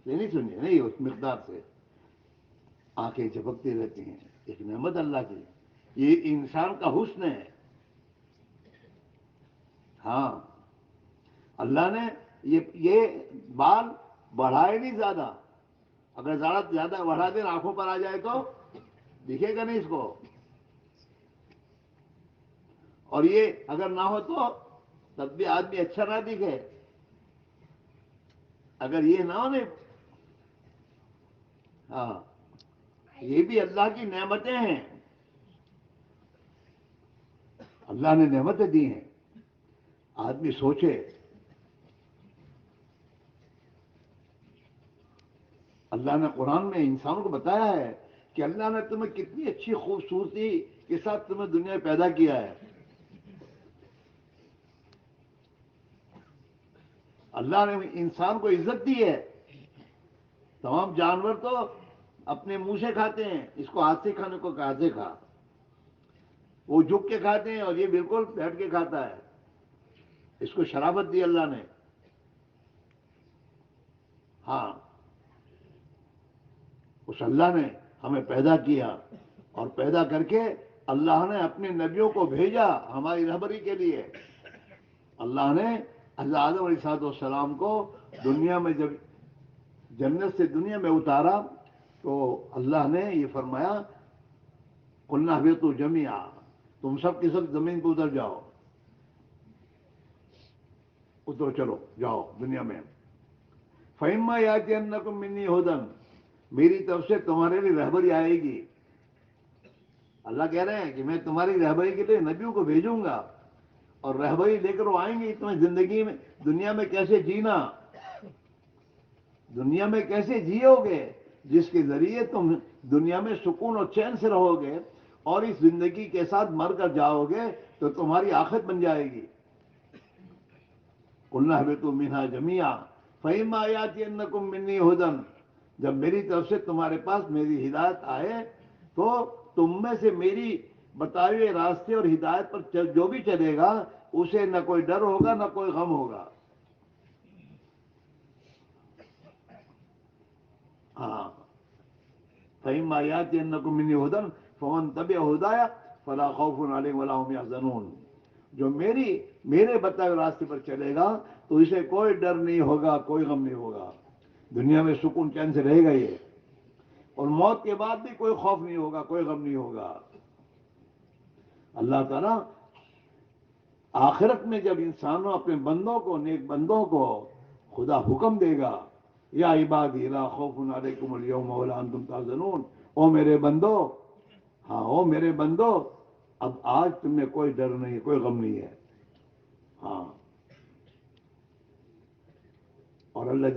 نہیں سنیے نہیں، اس مقدار سے آنکھیں جھپکتی رہتی ہیں، ایک نعمت اللہ کی. یہ انسان کا حسن ہے. ہاں اللہ نے یہ بال بڑھائے نہیں زیادہ. اگر زیادہ بڑھا دیں آنکھوں پر آ جائے تو دکھے گا نہیں اس کو. اور یہ اگر نہ ہو تو تب بھی آدمی اچھا نہ دکھے. اگر یہ نہ ہو نہیں. ہاں یہ بھی اللہ کی نعمتیں ہیں. اللہ نے نعمتیں دی ہیں. آدمی سوچے اللہ نے قرآن میں انسانوں کو بتایا ہے کہ اللہ نے تمہیں کتنی اچھی خوبصورتی کے ساتھ تمہیں دنیا میں پیدا کیا ہے. اللہ نے انسان کو عزت دی ہے. تمام جانور تو اپنے منہ سے کھاتے ہیں، اس کو ہاتھ سے کھانے کو ہاتھ سے کھا. وہ جھک کے کھاتے ہیں اور یہ بالکل بیٹھ کے کھاتا ہے. اس کو شرافت دی اللہ نے. ہاں اس اللہ نے ہمیں پیدا کیا، اور پیدا کر کے اللہ نے اپنے نبیوں کو بھیجا ہماری رہبری کے لیے. اللہ نے حضرت آدم علیہ السلام کو دنیا میں جب جنت سے دنیا میں اتارا تو اللہ نے یہ فرمایا قلنا اہبطوا جمیعا، تم سب کے سب زمین پہ اتر جاؤ. اترو چلو جاؤ دنیا میں. فَإِمَّا يَأْتِيَنَّكُم مِّنِّي هُدًى، میری طرف سے تمہارے لیے رہبری آئے گی. اللہ کہہ رہے ہیں کہ میں تمہاری رہبری کے لیے نبیوں کو بھیجوں گا، اور رہبری لے کر وہ آئیں گے تمہیں زندگی میں دنیا میں کیسے جینا، دنیا میں کیسے جیو گے جس کے ذریعے تم دنیا میں سکون اور چین سے رہو گے، اور اس زندگی کے ساتھ مر کر جاؤ گے تو تمہاری آخرت بن جائے گی. قُلْنَا اهْبِطُوا مِنْهَا جَمِيعًا فَإِمَّا يَأْتِيَنَّكُم مِّنِّي هُدًى، جب میری طرف سے تمہارے پاس میری ہدایت آئے تو تم میں سے میری بتائے ہوئے راستے اور ہدایت پر جو بھی چلے گا اسے نہ کوئی ڈر ہوگا نہ کوئی غم ہوگا. ہاں فَإِمَّا يَأْتِيَنَّكُم مِّنِّي هُدًى فَمَن تَبِعَ هُدَايَ فَلَا خَوْفٌ عَلَيْهِمْ وَلَا هُمْ يَحْزَنُونَ. جو میرے بتائے ہوئے راستے پر چلے گا تو اسے کوئی ڈر نہیں ہوگا، کوئی غم نہیں ہوگا. دنیا میں سکون چین سے رہے گا یہ، اور موت کے بعد بھی کوئی خوف نہیں ہوگا، کوئی غم نہیں ہوگا. اللہ تعالیٰ آخرت میں جب انسانوں اپنے بندوں کو، نیک بندوں کو خدا حکم دے گا یا عبادی لا خوف علیکم اليوم ولا انتم تحزنون، او میرے بندو، ہاں او میرے بندو، اب آج تم میں کوئی ڈر نہیں، کوئی غم نہیں ہے. ہاں، اور اللہ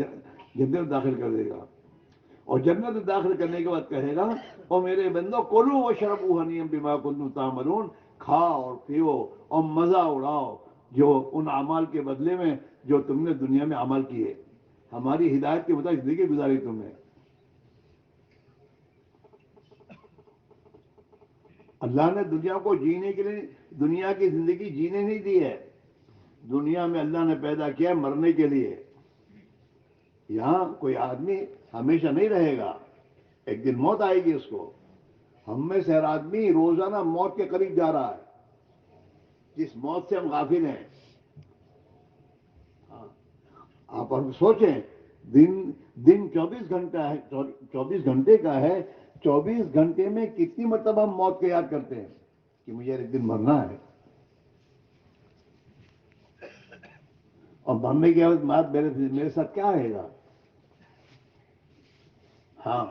جنت داخل کر دے گا. اور جنت داخل کرنے کے بعد کہے گا او میرے بندو کلوا واشربوا ہنیئا بما کنتم تعملون، کھاؤ اور پیو اور مزہ اڑاؤ جو ان اعمال کے بدلے میں جو تم نے دنیا میں عمل کیے، ہماری ہدایت کے مطابق زندگی گزاری تم نے. اللہ نے دنیا کو جینے کے لیے، دنیا کی زندگی جینے نہیں دی ہے. دنیا میں اللہ نے پیدا کیا ہے مرنے کے لیے. یہاں کوئی آدمی ہمیشہ نہیں رہے گا، ایک دن موت آئے گی اس کو. ہم میں سے ہر آدمی روزانہ موت کے قریب جا رہا ہے، جس موت سے ہم غافل ہیں. ہاں، آپ سوچیں، دن 24 گھنٹہ ہے، 24 گھنٹے کا ہے. 24 گھنٹے میں کتنی مرتبہ ہم موت کو یاد کرتے ہیں کہ مجھے ایک دن مرنا ہے. اور مرنے کے بعد میرے ساتھ کیا رہے گا؟ ہاں،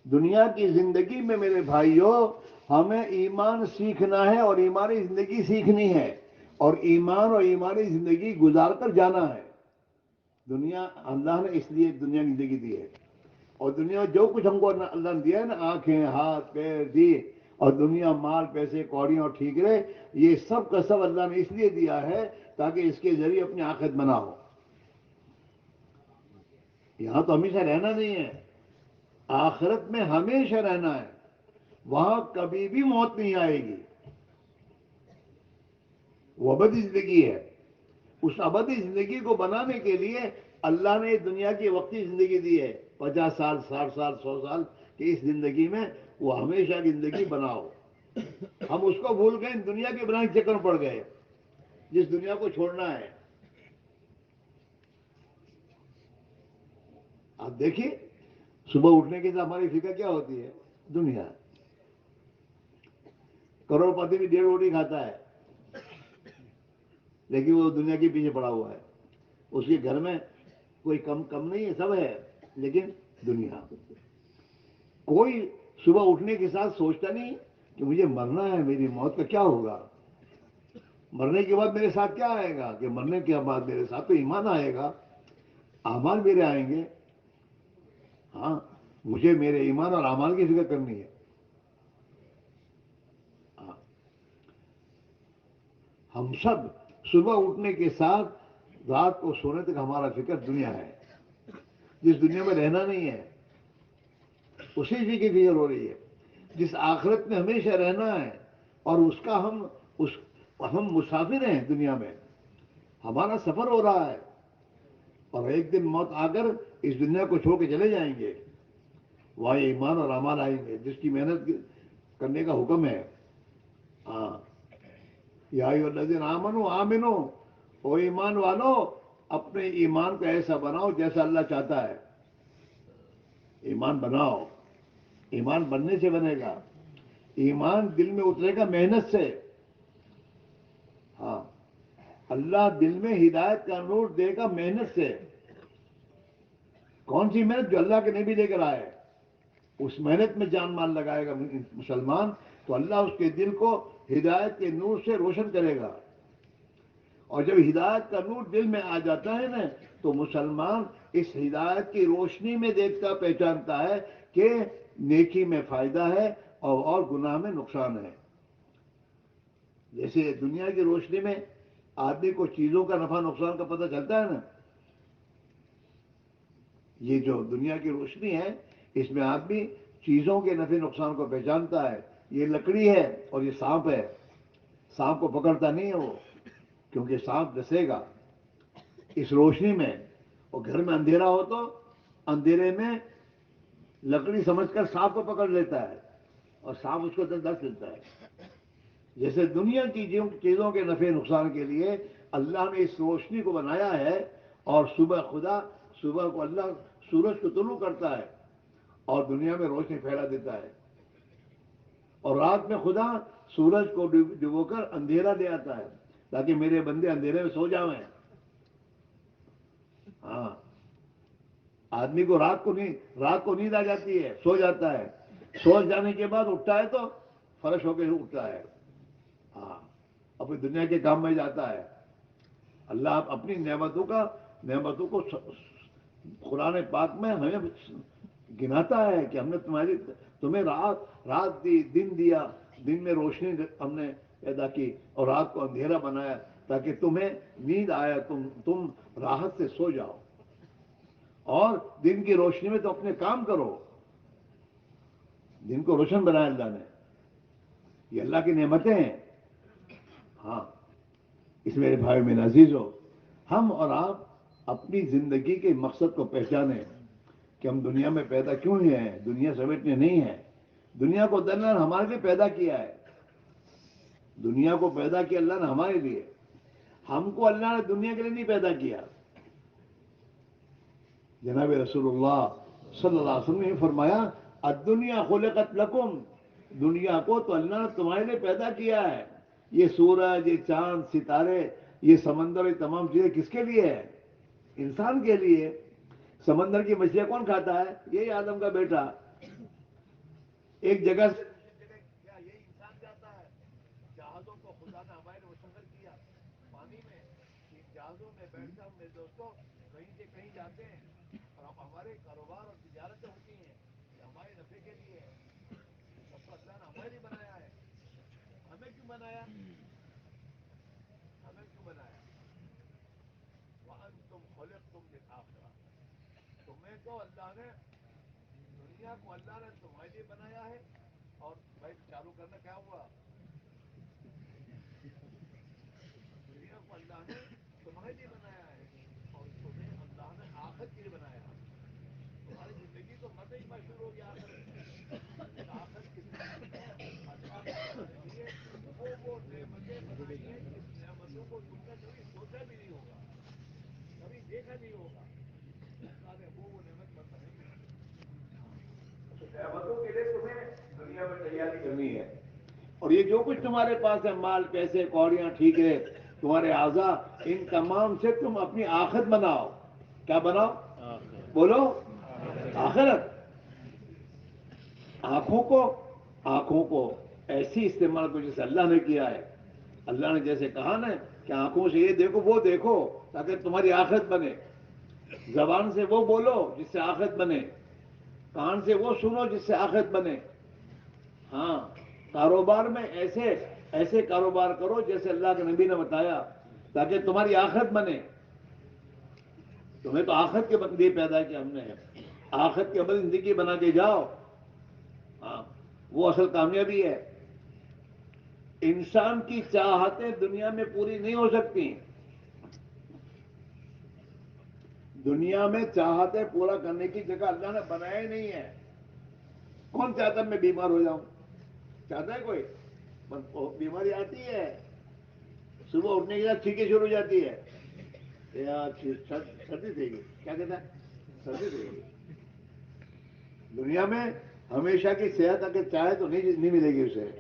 دنیا کی زندگی میں میرے بھائیوں ہمیں ایمان سیکھنا ہے اور ایمانی زندگی سیکھنی ہے، اور ایمان اور ایمانی زندگی گزار کر جانا ہے. دنیا اللہ نے اس لیے دنیا کی زندگی دی ہے، اور دنیا جو کچھ ہم کو اللہ نے دیا ہے نا، آنکھیں ہاتھ پیر دی، اور دنیا مال پیسے کوڑیاں اور ٹھیکرے، یہ سب کا سب اللہ نے اس لیے دیا ہے تاکہ اس کے ذریعے اپنی آخرت بناؤ. یہاں تو ہمیشہ رہنا نہیں ہے، آخرت میں ہمیشہ رہنا ہے، وہاں کبھی بھی موت نہیں آئے گی. وہ ابدی زندگی ہے. اس ابدی زندگی کو بنانے کے لیے اللہ نے دنیا کی وقتی زندگی دی ہے، 50 سال 60 سال 100 سال کی اس زندگی میں وہ ہمیشہ کی زندگی بناؤ. ہم اس کو بھول گئے، دنیا کے بنانے کے چکر پڑ گئے، جس دنیا کو چھوڑنا ہے. آپ دیکھیے، صبح اٹھنے کے بعد ہماری فکر کیا ہوتی ہے؟ دنیا. کروڑ پتی بھی 1.5 روٹی کھاتا ہے، لیکن وہ دنیا کے پیچھے پڑا ہوا ہے. اس کے گھر میں کوئی کم نہیں ہے، سب ہے، لیکن دنیا. کوئی صبح اٹھنے کے ساتھ سوچتا نہیں کہ مجھے مرنا ہے، میری موت کا کیا ہوگا، مرنے کے بعد میرے ساتھ کیا آئے گا، کہ مرنے کے بعد میرے ساتھ تو ایمان آئے گا، اعمال میرے آئیں گے. ہاں، مجھے میرے ایمان اور اعمال کی فکر کرنی ہے. ہاں، ہم سب صبح اٹھنے کے ساتھ رات کو سونے تک ہمارا فکر دنیا ہے. جس دنیا میں رہنا نہیں ہے اسی چیز کی فکر ہو رہی ہے. جس آخرت میں ہمیشہ رہنا ہے اور اس کا ہم مسافر ہیں دنیا میں، ہمارا سفر ہو رہا ہے، اور ایک دن موت آ کر اس دنیا کو چھوڑ کے چلے جائیں گے. وہاں ایمان اور اعمال آئیں گے جس کی محنت کرنے کا حکم ہے. ہاں، یا ایھا الذین آمنوا آمنو، او ایمان والو اپنے ایمان کو ایسا بناؤ جیسا اللہ چاہتا ہے. ایمان بناؤ، ایمان بننے سے بنے گا، ایمان دل میں اترے گا محنت سے. ہاں، اللہ دل میں ہدایت کا نور دے گا محنت سے. کون سی محنت؟ جو اللہ کے نبی لے کر آئے، اس محنت میں جان مال لگائے گا مسلمان، تو اللہ اس کے دل کو ہدایت کے نور سے روشن کرے گا. اور جب ہدایت کا نور دل میں آ جاتا ہے نا، تو مسلمان اس ہدایت کی روشنی میں دیکھتا پہچانتا ہے کہ نیکی میں فائدہ ہے اور گناہ میں نقصان ہے. جیسے دنیا کی روشنی میں آدمی کو چیزوں کا نفع نقصان کا پتہ چلتا ہے نا، یہ جو دنیا کی روشنی ہے اس میں آدمی چیزوں کے نفع نقصان کو پہچانتا ہے. یہ لکڑی ہے اور یہ سانپ ہے، سانپ کو پکڑتا نہیں ہے وہ، کیونکہ سانپ ڈسے گا اس روشنی میں. اور گھر میں اندھیرا ہو تو اندھیرے میں لکڑی سمجھ کر سانپ کو پکڑ لیتا ہے، اور سانپ اس کو ڈس لیتا ہے. جیسے دنیا کی چیزوں کے نفع نقصان کے لیے اللہ نے اس روشنی کو بنایا ہے، اور صبح کو اللہ سورج کو طلوع کرتا ہے اور دنیا میں روشنی پھیلا دیتا ہے، اور رات میں خدا سورج کو ڈبو کر اندھیرا لے آتا ہے تاکہ میرے بندے اندھیرے میں سو جاویں. ہاں، آدمی کو رات کو نیند آ جاتی ہے، سو جاتا ہے، سو جانے کے بعد اٹھتا ہے تو فرش ہو کے اٹھتا ہے، ہاں، اپنی دنیا کے کام میں جاتا ہے۔ اللہ اپنی نعمتوں کو قرآن پاک میں ہمیں گناتا ہے کہ ہم نے تمہیں رات دی، دن دیا، دن میں روشنی ہم نے پیدا کی اور رات کو اندھیرا بنایا تاکہ تمہیں نیند آیا، تم راحت سے سو جاؤ، اور دن کی روشنی میں تو اپنے کام کرو۔ دن کو روشن بنایا اللہ نے، یہ اللہ کی نعمتیں ہیں۔ ہاں، اس میرے بھائی میرے عزیز ہو، ہم اور آپ اپنی زندگی کے مقصد کو پہچانیں کہ ہم دنیا میں پیدا کیوں ہیں۔ دنیا سمیٹنے نہیں ہے، دنیا کو اللہ نے ہمارے لیے پیدا کیا ہے، دنیا کو پیدا کیا اللہ نے ہمارے لیے، ہم کو اللہ نے دنیا کے لیے نہیں پیدا کیا۔ جناب رسول اللہ صلی اللہ علیہ وسلم نے فرمایا الدنیا خلقت لکم، دنیا کو تو اللہ نے تمہارے لیے پیدا کیا ہے۔ یہ سورج، یہ چاند، ستارے، یہ سمندر، یہ تمام چیزیں کس کے لیے ہے؟ انسان کے لیے۔ سمندر کی مچھلیاں کون کھاتا ہے؟ یہی آدم کا بیٹا۔ ایک جگہ سے دوسری جگہ کیا یہی انسان جاتا ہے؟ جہازوں کو خدا نے ہمارے لیے مسخر کیا پانی میں، کہ جہازوں میں بیٹھ کر میرے دوستوں کہیں سے کہیں جاتے ہیں، اور اب ہمارے کاروبار اور تجارتیں ہوتی ہیں، یہ ہمارے نفع کے لیے ہے۔ سب کو اللہ نے ہمارے لیے بنایا ہے۔ ہمیں کیوں بنایا؟ ہمیں کیوں بنایا؟ وَأَنْتُمْ خُلِقْتُمْ لِلْآخِرَةِ، تمہیں تو اللہ نے، دنیا کو اللہ نے تمہارے لیے بنایا ہے۔ اور بھائی چالو کرنا کیا ہوا؟ دنیا کو اللہ نے تمہارے لیے بنایا ہے اور تمہیں اللہ نے آخرت کے لیے بنایا ہے۔ تمہاری زندگی تو مرنے ہی مشہور ہوگی آخرت میں۔ آخرت کی زندگی میں اللہ نے تمہارے لیے وہ نعمتیں بنائی ہیں جس نعمتوں کو تم نے کبھی سوچا بھی نہیں ہوگا، کبھی دیکھا نہیں ہوگا۔ اللہ نے وہ نعمت بنائی ہے۔ نعمتوں کے لیے تمہیں دنیا میں تیاری کرنی ہے، اور یہ جو کچھ تمہارے پاس ہے، مال، پیسے، کوڑیاں، ٹھیک ہے، تمہارے اعضاء، ان تمام سے تم اپنی آخرت بناؤ۔ کیا بناؤ؟ بولو، آخرت۔ آنکھوں کو ایسی استعمال کو جیسے اللہ نے کیا ہے۔ اللہ نے جیسے کہا نا کہ آنکھوں سے یہ دیکھو وہ دیکھو تاکہ تمہاری آخرت بنے، زبان سے وہ بولو جس سے آخرت بنے، کان سے وہ سنو جس سے آخرت بنے۔ ہاں، کاروبار میں ایسے کاروبار کرو جیسے اللہ کے نبی نے بتایا تاکہ تمہاری آخرت بنے۔ تمہیں تو آخرت کے بندے پیدا کیا ہم نے، آخرت کی عمل زندگی بنا کے جاؤ۔ ہاں، وہ اصل کامیابی ہے۔ انسان کی چاہتیں دنیا میں پوری نہیں ہو سکتی۔ دنیا میں چاہتیں پورا کرنے کی جگہ اللہ نے بنایا ہی نہیں ہے۔ کون چاہتا ہے میں بیمار ہو جاؤں؟ چاہتا ہے کوئی؟ بیماری آتی ہے، صبح اٹھنے کے بعد چھینکیں شروع ہو جاتی ہے، یا سردی تھے گی، کیا کہتا ہے؟ سردی تھے گی۔ دنیا میں ہمیشہ کی صحت اگر چاہے تو نہیں ملے گی اسے۔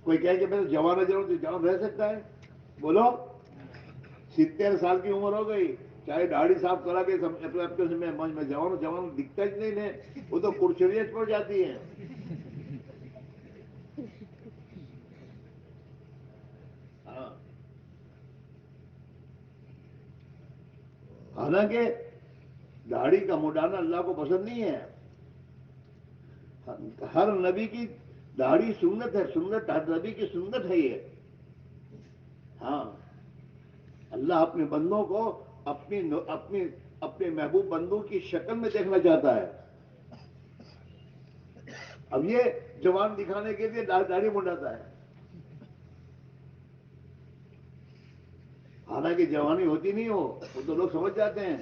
کوئی کہے کہ میں تو جوان رہ جاؤں تو جوان رہ سکتا ہے؟ بولو، 70 سال کی عمر ہو گئی، چاہے داڑھی صاف کرا کے میں جوان دکھتا ہی نہیں ہے، وہ تو کرچریت پڑ جاتی ہے۔ ہاں، حالانکہ داڑھی کا مڈانا اللہ کو پسند نہیں ہے۔ ہر نبی کی داڑھی سنت ہے، سنت ہر نبی کی سنت ہے یہ۔ ہاں، اللہ اپنے بندوں کو اپنے محبوب بندوں کی شکل میں دیکھنا چاہتا ہے۔ اب یہ جوان دکھانے کے لیے داڑھی منڈاتا ہے، حالانکہ جوانی ہوتی نہیں ہو، وہ تو لوگ سمجھ جاتے ہیں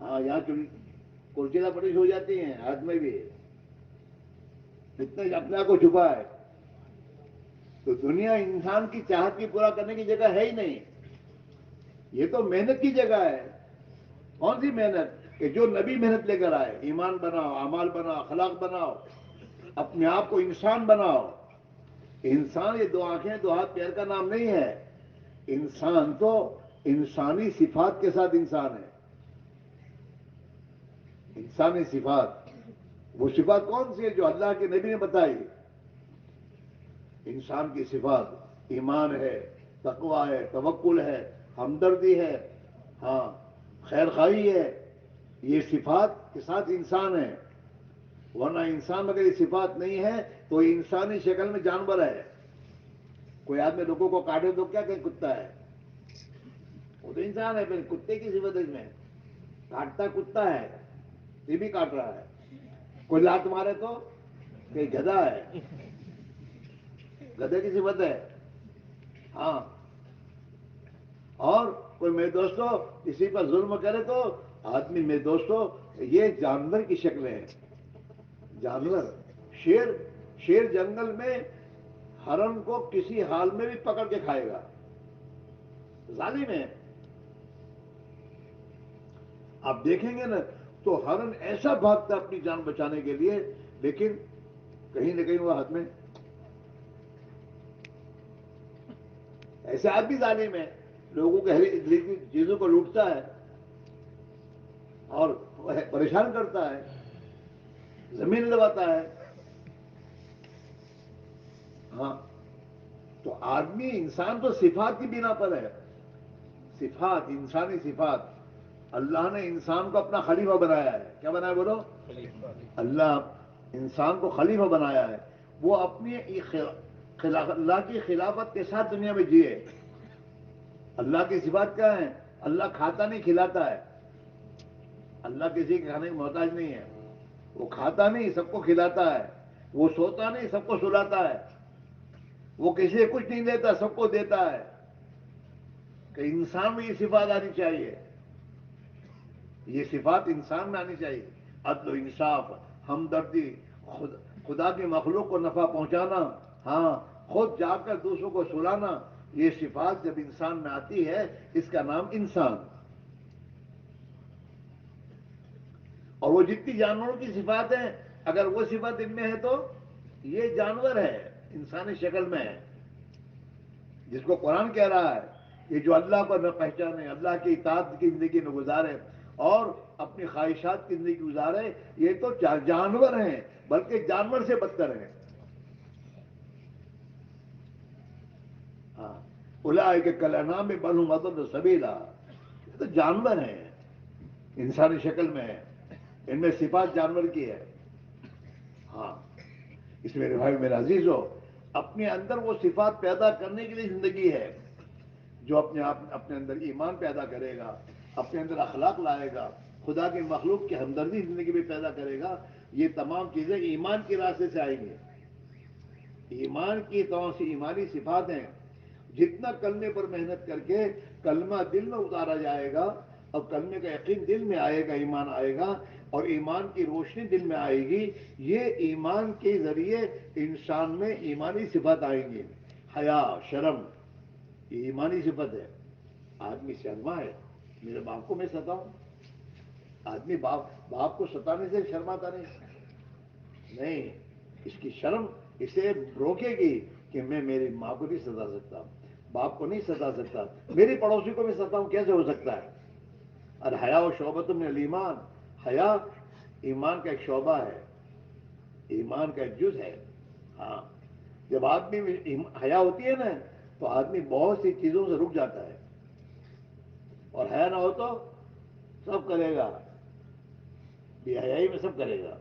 ہاں، یہاں کرچیلا پٹیش ہو جاتی ہیں، ہاتھ میں بھی اتنے اپنے آپ کو چھپا ہے۔ تو دنیا انسان کی چاہت کی پورا کرنے کی جگہ ہے ہی نہیں، یہ تو محنت کی جگہ ہے۔ کون سی محنت؟ کہ جو نبی محنت لے کر آئے، ایمان بناؤ، اعمال بناؤ، اخلاق بناؤ، اپنے آپ کو انسان بناؤ۔ انسان یہ دو آنکھیں دو ہاتھ پیر کا نام نہیں ہے. انسان تو انسانی صفات کے ساتھ انسان ہے. انسانی صفات، وہ صفات کون سی ہے جو اللہ کے نبی نے بتائی؟ انسان کی صفات ایمان ہے، تقوی ہے، توکل ہے، ہمدردی ہے، ہاں، خیر خواہی ہے. یہ صفات کے ساتھ انسان ہے. ورنہ انسان اگر یہ صفات نہیں ہے تو انسانی شکل میں جانور ہے. کوئی آدمی لوگوں کو کاٹے تو کیا کہ کتا ہے؟ وہ تو انسان ہے، پھر کتے کی صفت ہے اس میں. کاٹتا کتا ہے، یہ بھی کاٹ رہا ہے. کوئی لات مارے تو کہ گدھا ہے، گدھے کی صفت ہے. ہاں. اور کوئی میرے دوستو کسی پر ظلم کرے تو آدمی میرے دوستو یہ جانور کی شکلیں ہیں. جانور، شیر، شیر جنگل میں ہرن کو کسی حال میں بھی پکڑ کے کھائے گا. ظالم ہے. آپ دیکھیں گے نا تو ہرن ایسا بھاگتا ہے اپنی جان بچانے کے لیے، لیکن کہیں نہ کہیں وہ ہاتھ میں. ایسے آدمی ظالم ہے، لوگوں کے چیزوں کو لوٹتا ہے اور پریشان کرتا ہے، زمین دباتا ہے. ہاں. تو آدمی انسان تو صفات کی بنا پر ہے. صفات، انسانی صفات. اللہ نے انسان کو اپنا خلیفہ بنایا ہے. کیا بنایا بولو؟ اللہ انسان کو خلیفہ بنایا ہے. وہ اپنی اللہ کی خلافت کے ساتھ دنیا میں جیے. اللہ کی صفات کیا ہے؟ اللہ کھاتا نہیں کھلاتا ہے. اللہ کسی کے کھانے کا محتاج نہیں ہے. وہ کھاتا نہیں سب کو کھلاتا ہے. وہ سوتا نہیں سب کو سلاتا ہے. وہ کسی سے کچھ نہیں دیتا سب کو دیتا ہے. کہ انسان میں یہ صفات آنی چاہیے. یہ صفات انسان میں آنی چاہیے. عدل و انصاف، ہمدردی، خدا کی مخلوق کو نفع پہنچانا، ہاں، خود جا کر دوسروں کو سلانا. یہ صفات جب انسان میں آتی ہے اس کا نام انسان. اور وہ جتنی جانوروں کی صفات ہیں اگر وہ صفات ان میں ہے تو یہ جانور ہے، انسانی شکل میں ہے. جس کو قرآن کہہ رہا ہے کہ جو اللہ کو نہ پہچانے، اللہ کی اطاعت کی زندگی نہ گزارے اور اپنی خواہشات کی زندگی گزارے، یہ تو جانور ہیں، بلکہ جانور سے بدتر ہیں. ہاں. اولئک کالانعام بل هم اضل سبیلا. یہ تو جانور ہیں، انسانی شکل میں ہے. ان میں صفات جانور کی ہے. ہاں. اس میرے بھائی میرے عزیز ہو، اپنے اندر وہ صفات پیدا کرنے کے لیے زندگی ہے. جو اپنے آپ اپنے اندر ایمان پیدا کرے گا، اپنے اندر اخلاق لائے گا، خدا کی مخلوق کی ہمدردی زندگی میں پیدا کرے گا، یہ تمام چیزیں ایمان کے راستے سے آئیں گی. ایمان کی تمام سی ایمانی صفات ہیں. جتنا کلمے پر محنت کر کے کلمہ دل میں اتارا جائے گا اور کلمے کا یقین دل میں آئے گا، ایمان آئے گا اور ایمان کی روشنی دل میں آئے گی. یہ ایمان کے ذریعے انسان میں ایمانی صفات آئیں گی. حیا، شرم، یہ ایمانی صفت ہے. آدمی شرما ہے، میرے باپ کو میں ستاؤں. آدمی باپ کو ستانے سے شرماتا نہیں. اس کی شرم اسے روکے گی کہ میں میری ماں کو نہیں ستا سکتا، باپ کو نہیں ستا سکتا، میری پڑوسی کو بھی ستاؤں کیسے ہو سکتا ہے؟ الحیا و شعبۃ من الایمان. حیا ایمان کا ایک شعبہ ہے، ایمان کا ایک جز ہے. ہاں. جب آدمی میں حیا ہوتی ہے نا تو آدمی بہت سی چیزوں سے رک جاتا ہے. اور حیا نہ ہو تو سب کرے گا، بے حیائی میں سب کرے گا.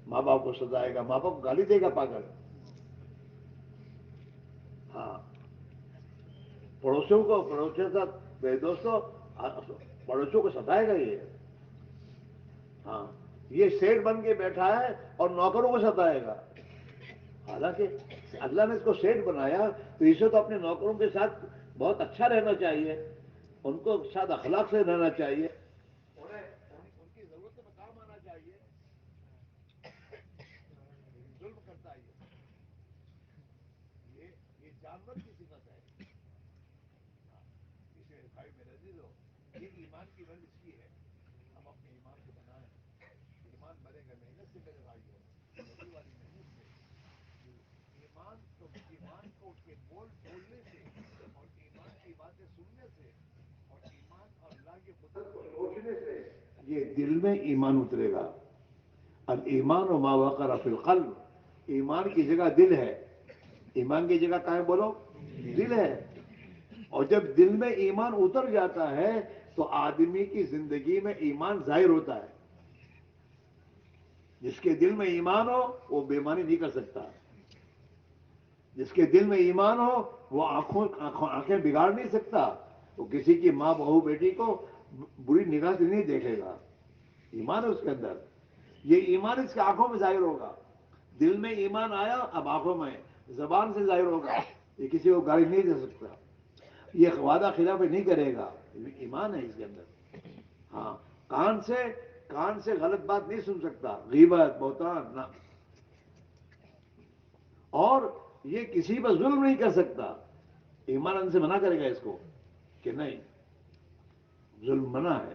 ماں باپ کو ستائے گا، ماں باپ کو گالی دے گا پاگل. ہاں. پڑوسیوں کے ساتھ میرے دوستوں پڑوسیوں کو ستائے گا یہ. ہاں. یہ سیٹ بن کے بیٹھا ہے اور نوکروں کو ستائے گا. حالانکہ اللہ نے اس کو سیٹ بنایا تو اسے تو اپنے نوکروں کے ساتھ بہت اچھا رہنا چاہیے، ان کو ساتھ اخلاق سے رہنا چاہیے، ان کی ضرورت میں کام آنا چاہیے. ظلم کرتا ہے یہ جانور کی صفت ہے. اسے بھائی میرے عزیز ہو، یہ ایمان کی ورزش کی ہے. ہم اپنے ایمان کو بنائیں. ایمان بنے گا محنت سے میرے بھائی ہو، لگی والی محنت سے. ایمان تو ایمان کو اس کے بولنے سے اور ایمان کی باتیں سننے سے اور ایمان اور اللہ کی قدرت کو سوچنے سے یہ دل میں ایمان اترے گا. الایمان و ما وقر فی القلب. ایمان کی جگہ دل ہے. ایمان کی جگہ کہاں ہے بولو؟ دل ہے. اور جب دل میں ایمان اتر جاتا ہے تو آدمی کی زندگی میں ایمان ظاہر ہوتا ہے. جس کے دل میں ایمان ہو وہ بےایمانی نہیں کر سکتا. جس کے دل میں ایمان ہو وہ آنکھیں بگاڑ نہیں سکتا. وہ کسی کی ماں بہو بیٹی کو بری نگاہ سے نہیں دیکھے گا. ایمان ہے اس کے اندر. یہ ایمان اس کی آنکھوں میں ظاہر ہوگا. دل میں ایمان آیا اب آنکھوں میں زبان سے ظاہر ہوگا. یہ کسی کو گالی نہیں دے سکتا. یہ وعدہ خلاف نہیں کرے گا. ایمان ہے اس کے اندر. ہاں کان سے غلط بات نہیں سن سکتا. غیبت بہتان نہ. اور یہ کسی پر ظلم نہیں کر سکتا. ایمان ان سے منع کرے گا اس کو کہ نہیں ظلم منع ہے.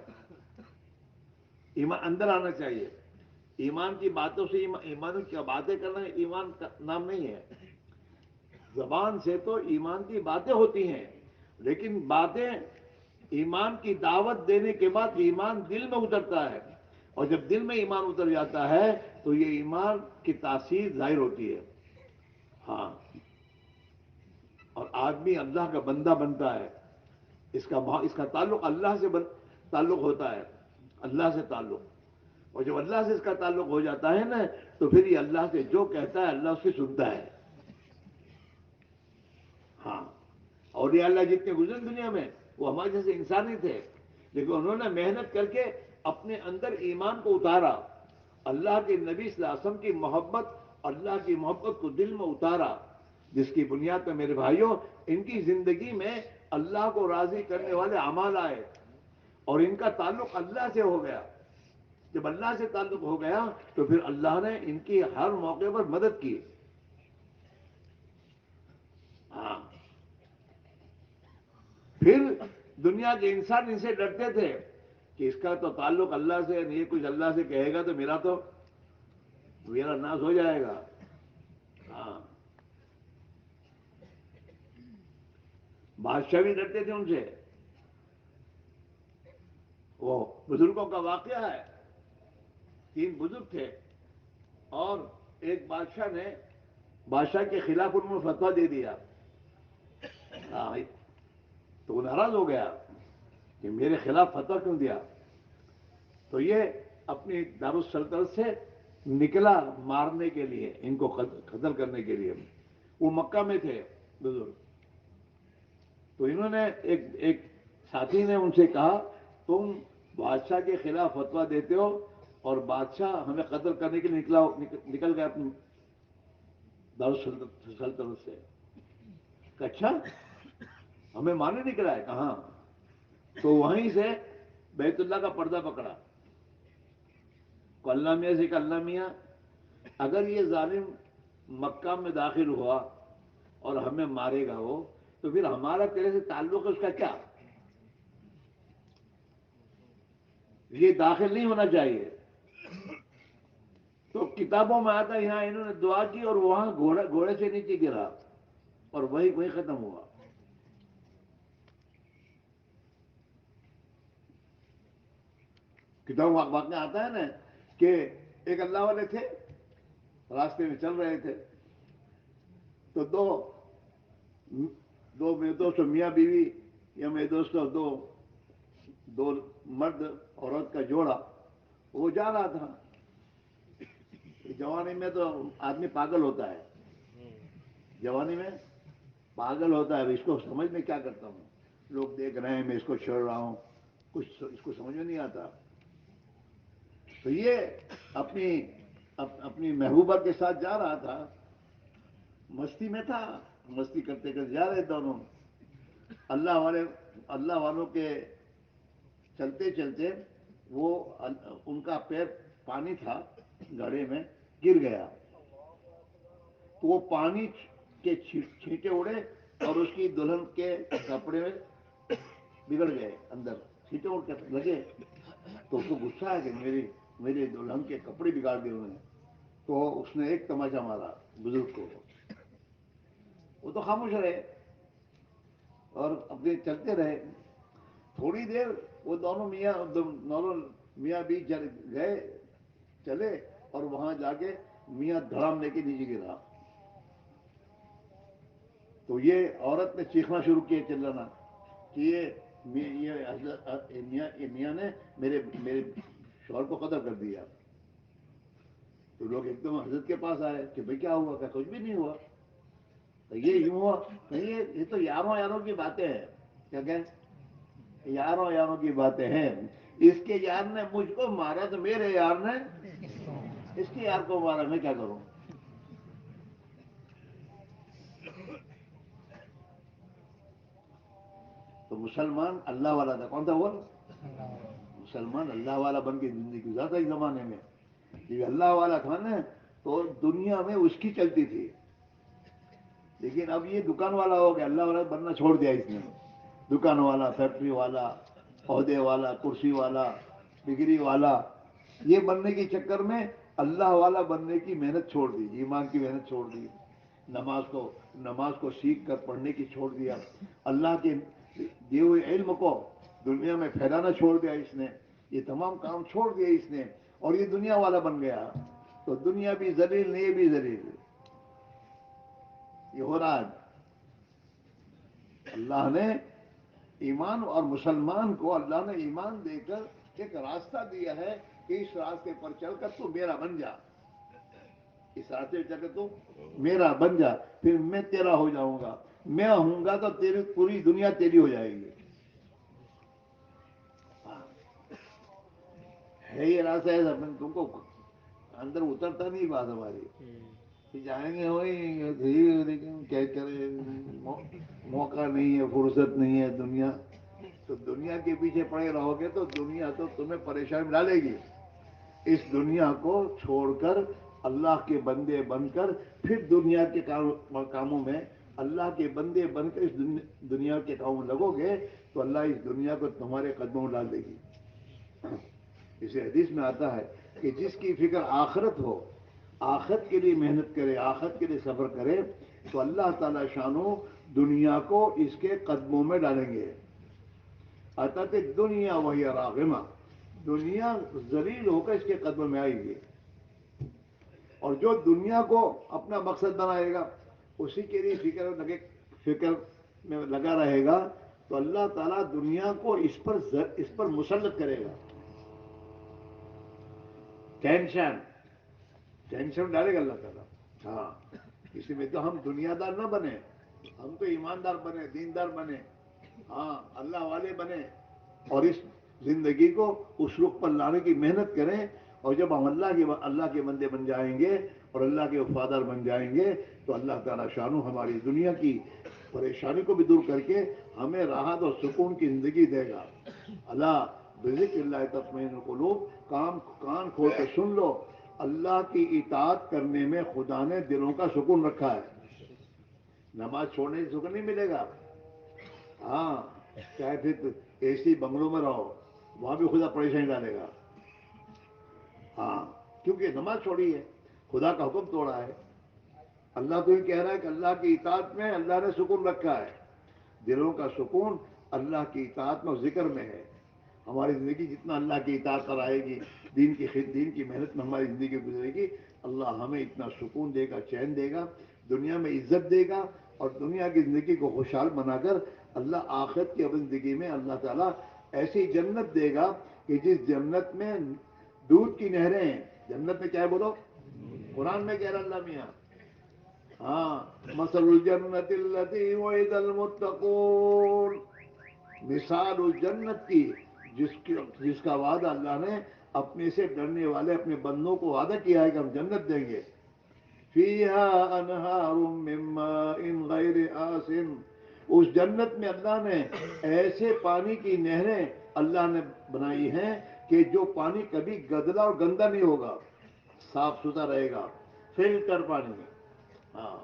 ایمان اندر آنا چاہیے. ایمان کی باتوں سے ایمان کی باتیں کرنا ایمان کا نام نہیں ہے. زبان سے تو ایمان کی باتیں ہوتی ہیں لیکن باتیں ایمان کی دعوت دینے کے بعد ایمان دل میں اترتا ہے. اور جب دل میں ایمان اتر جاتا ہے تو یہ ایمان کی تاثیر ظاہر ہوتی ہے. ہاں. اور آدمی اللہ کا بندہ بنتا ہے. اس کا تعلق اللہ سے تعلق ہوتا ہے. اللہ سے تعلق. اور جب اللہ سے اس کا تعلق ہو جاتا ہے نا تو پھر یہ اللہ سے جو کہتا ہے اللہ اس کی سنتا ہے. ہاں. اولیاء اللہ جتنے گزرے دنیا میں وہ ہمارے جیسے انسان ہی تھے لیکن انہوں نے محنت کر کے اپنے اندر ایمان کو اتارا. اللہ کے نبی صلی اللہ علیہ وسلم کی محبت اللہ کی محبت کو دل میں اتارا. جس کی بنیاد پہ میرے بھائیوں ان کی زندگی میں اللہ کو راضی کرنے والے اعمال آئے اور ان کا تعلق اللہ سے ہو گیا. جب اللہ سے تعلق ہو گیا تو پھر اللہ نے ان کی ہر موقع پر مدد کی. ہاں. پھر دنیا کے انسان ان سے ڈرتے تھے کہ اس کا تو تعلق اللہ سے نہیں. کچھ اللہ سے کہے گا تو میرا ناش ہو جائے گا. ہاں. بادشاہ بھی ڈرتے تھے ان سے. وہ بزرگوں کا واقعہ ہے. 3 بزرگ تھے اور ایک بادشاہ کے خلاف انہوں نے فتویٰ دے دیا. ہاں. تو وہ ناراض ہو گیا کہ میرے خلاف فتویٰ کیوں دیا. تو یہ اپنی دارالسلطنت سے نکلا مارنے کے لیے ان کو قتل کرنے کے لیے. وہ مکہ میں تھے بزرگ. تو انہوں نے ایک ساتھی نے ان سے کہا تم بادشاہ کے خلاف فتویٰ دیتے ہو اور بادشاہ ہمیں قتل کرنے کے لیے نکل گیا اپنی دارالسلطنت سے. اچھا ہمیں مارنے نکلا ہے کہاں. تو وہیں سے بیت اللہ کا پردہ پکڑا. کو اللہ میاں سے کہ اللہ میاں اگر یہ ظالم مکہ میں داخل ہوا اور ہمیں مارے گا وہ تو پھر ہمارا تیرے سے تعلق ہے اس کا کیا. یہ داخل نہیں ہونا چاہیے. تو کتابوں میں آتا یہاں انہوں نے دعا کی اور وہاں گھوڑے سے نیچے گرا اور وہی ختم ہوا. کتابوں میں واقعہ آتا ہے نا کہ ایک اللہ والے تھے راستے میں چل رہے تھے تو دو میرے دوست میاں بیوی یا میرے دوست دو مرد عورت کا جوڑا وہ جا رہا تھا. جوانی میں تو آدمی پاگل ہوتا ہے. جوانی میں پاگل ہوتا ہے. اس کو سمجھ میں کیا کرتا ہوں. لوگ دیکھ رہے ہیں میں اس کو چھیڑ رہا ہوں کچھ اس کو سمجھ میں نہیں آتا. تو یہ اپنی محبوبہ کے ساتھ جا رہا تھا. مستی میں تھا. مستی کرتے کرتے جا رہے دونوں. اللہ والوں کے چلتے چلتے وہ ان کا پیر پانی تھا گڑھے میں گر گیا. تو وہ پانی کے چھینٹے اڑے اور اس کی دلہن کے کپڑے میں بگڑ گئے. اندر چھینٹے اڑ کے لگے تو اس کو غصہ ہے کہ میرے دلہن کے کپڑے بگاڑ دیے انہوں نے. تو اس نے ایک تماچا مارا بزرگ کو. وہ تو خاموش رہے اور اپنے چلتے رہے. تھوڑی دیر وہ دونوں میاں بھی گئے چلے اور وہاں جا کے میاں دھڑام لے کے نیچے گرا. تو یہ عورت نے چیخنا شروع کیا چلانا کہ یہ میاں نے میرے شوہر کو قتل کر دیا. تو لوگ ایک دم حضرت کے پاس آئے کہ بھئی کیا ہوا؟ کہ کچھ بھی نہیں ہوا. تو یہ یوں ہوا نہیں، یہ تو یاروں کی باتیں ہیں. کیا کہیں؟ یاروں کی باتیں ہیں. اس کے یار نے مجھ کو مارا تو میرے یار نے اس کے یار کو مارا، میں کیا کروں؟ تو مسلمان اللہ والا تھا. کون تھا وہ؟ مسلمان اللہ والا بن کے زندگی گزارتا ایک زمانے میں. یہ اللہ والا تھا نا تو دنیا میں اس کی چلتی تھی. لیکن اب یہ دکان والا ہو گیا، اللہ والا بننا چھوڑ دیا اس نے. دکان والا، فیکٹری والا، عہدے والا، کرسی والا، ڈگری والا، یہ بننے کے چکر میں اللہ والا بننے کی محنت چھوڑ دی، ایمان کی محنت چھوڑ دی. نماز کو سیکھ کر پڑھنے کی چھوڑ دیا. اللہ کے دیے ہوئے علم کو دنیا میں پھیلانا چھوڑ دیا اس نے. یہ تمام کام چھوڑ دیا اس نے اور یہ دنیا والا بن گیا. تو دنیا بھی ذلیل، یہ بھی ذلیل. یہ ہو رہا ہے. اللہ نے ایمان اور مسلمان کو اللہ نے ایمان دے کر ایک راستہ دیا ہے کہ اس راستے پر چل کر تو میرا بن جا. اس راستے پر چل کر تو میرا بن جا، پھر میں تیرا ہو جاؤں گا. میں ہوں گا تو تیری پوری دنیا تیری ہو جائے گی. ہے یہ راستہ ہے. تم کو اندر اترتا نہیں بات ہماری. جائیں گے وہی، لیکن کیا کرے، موقع نہیں ہے، فرصت نہیں ہے. دنیا تو دنیا کے پیچھے پڑے رہو گے تو دنیا تو تمہیں پریشانی میں ڈالے گی. اس دنیا کو چھوڑ کر اللہ کے بندے بن کر پھر دنیا کے کاموں میں اللہ کے بندے بن کر اس دنیا کے کاموں میں لگو گے تو اللہ اس دنیا کو تمہارے قدموں میں ڈال دے گی. اسے حدیث میں آتا ہے کہ جس کی فکر آخرت ہو، آخرت کے لیے محنت کرے، آخرت کے لیے صبر کرے تو اللہ تعالی شانو دنیا کو اس کے قدموں میں ڈالیں گے. اتت دنیا وہی راغمہ، دنیا ذلیل ہو کر اس کے قدموں میں آئے گی. اور جو دنیا کو اپنا مقصد بنائے گا، اسی کے لیے فکر میں لگا رہے گا تو اللہ تعالیٰ دنیا کو اس پر مسلط کرے گا. ٹینشن ڈالے گا اللہ تعالیٰ. ہاں، اسی میں تو ہم دنیا دار نہ بنے، ہم تو ایماندار بنے، دیندار بنے، ہاں اللہ والے بنے اور اس زندگی کو اس رخ پر لانے کی محنت کریں. اور جب ہم اللہ کے بندے بن جائیں گے اور اللہ کے وفادار بن جائیں گے تو اللہ تعالیٰ شانو ہماری دنیا کی پریشانی کو بھی دور کر کے ہمیں راحت اور سکون کی زندگی دے گا. اللہ بذکر اللہ تطمئن القلوب. کان کھول کے سن لو، اللہ کی اطاعت کرنے میں خدا نے دلوں کا سکون رکھا ہے. نماز چھوڑنے سے سکون نہیں ملے گا. ہاں، چاہے پھر اے سی بنگلوں میں رہو، وہاں بھی خدا پریشانی ڈالے گا. ہاں، کیونکہ نماز چھوڑی ہے، خدا کا حکم توڑا ہے. اللہ تو یہ کہہ رہا ہے کہ اللہ کی اطاعت میں اللہ نے سکون رکھا ہے. دلوں کا سکون اللہ کی اطاعت میں اور ذکر میں ہے. ہماری زندگی جتنا اللہ کی اطاعت پر آئے گی، دین کی محنت میں ہماری زندگی گزرے گی، اللہ ہمیں اتنا سکون دے گا، چین دے گا، دنیا میں عزت دے گا اور دنیا کی زندگی کو خوشحال بنا کر اللہ آخرت کی زندگی میں اللہ تعالیٰ ایسی جنت دے گا کہ جس جنت میں دودھ کی نہریں ہیں. جنت میں کیا ہے بولو؟ قرآن میں کہہ رہا اللہ میاں. ہاں، مثل الجنت التی وعد المتقون، مثال اس جنت کی جس کا وعدہ اللہ نے اپنے سے ڈرنے والے اپنے بندوں کو وعدہ کیا ہے کہ ہم جنت دیں گے. فیہا انہار من ماء غیر آسن، اس جنت میں اللہ نے ایسے پانی کی نہریں اللہ نے بنائی ہیں کہ جو پانی کبھی گدلا اور گندا نہیں ہوگا، صاف ستھرا رہے گا، فلٹر پانی. ہاں،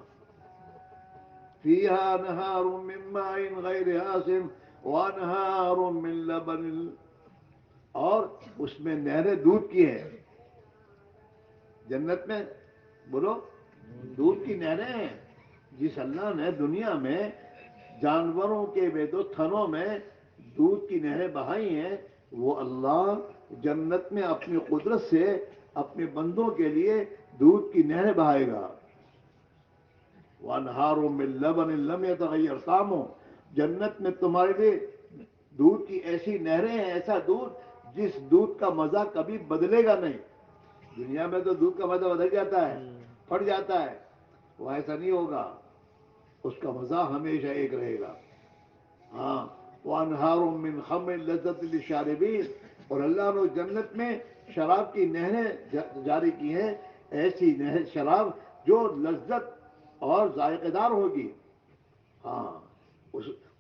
فیہا انہار من ماء غیر آسن وانہار من لبن، اور اس میں نہریں دودھ کی ہیں. جنت میں بولو دودھ کی نہریں ہیں. جس اللہ نے دنیا میں جانوروں کے میدو تھنوں میں دودھ کی نہریں بہائی ہیں، وہ اللہ جنت میں اپنی قدرت سے اپنے بندوں کے لیے دودھ کی نہریں بہائے گا۔ وَأَنْهَارٌ مِّن لَبَنٍ لَّمْ يَتَغَيَّرْ طَعْمُهُ، جنت میں تمہارے لیے دودھ کی ایسی نہریں ہیں، ایسا دودھ جس دودھ کا مزہ کبھی بدلے گا نہیں۔ دنیا میں تو دودھ کا مزہ بدل جاتا ہے، پھٹ جاتا ہے، وہ ایسا نہیں ہوگا، اس کا مزہ ہمیشہ ایک رہے گا۔ ہاں، وَأَنْهَارٌ مِّن خَمْرٍ لَذَّةٍ لِّلشَّارِبِينَ، اور اللہ نے جنت میں شراب کی نہریں جاری کی ہیں، ایسی نہر شراب جو لذت اور ذائقہ دار ہوگی۔ ہاں،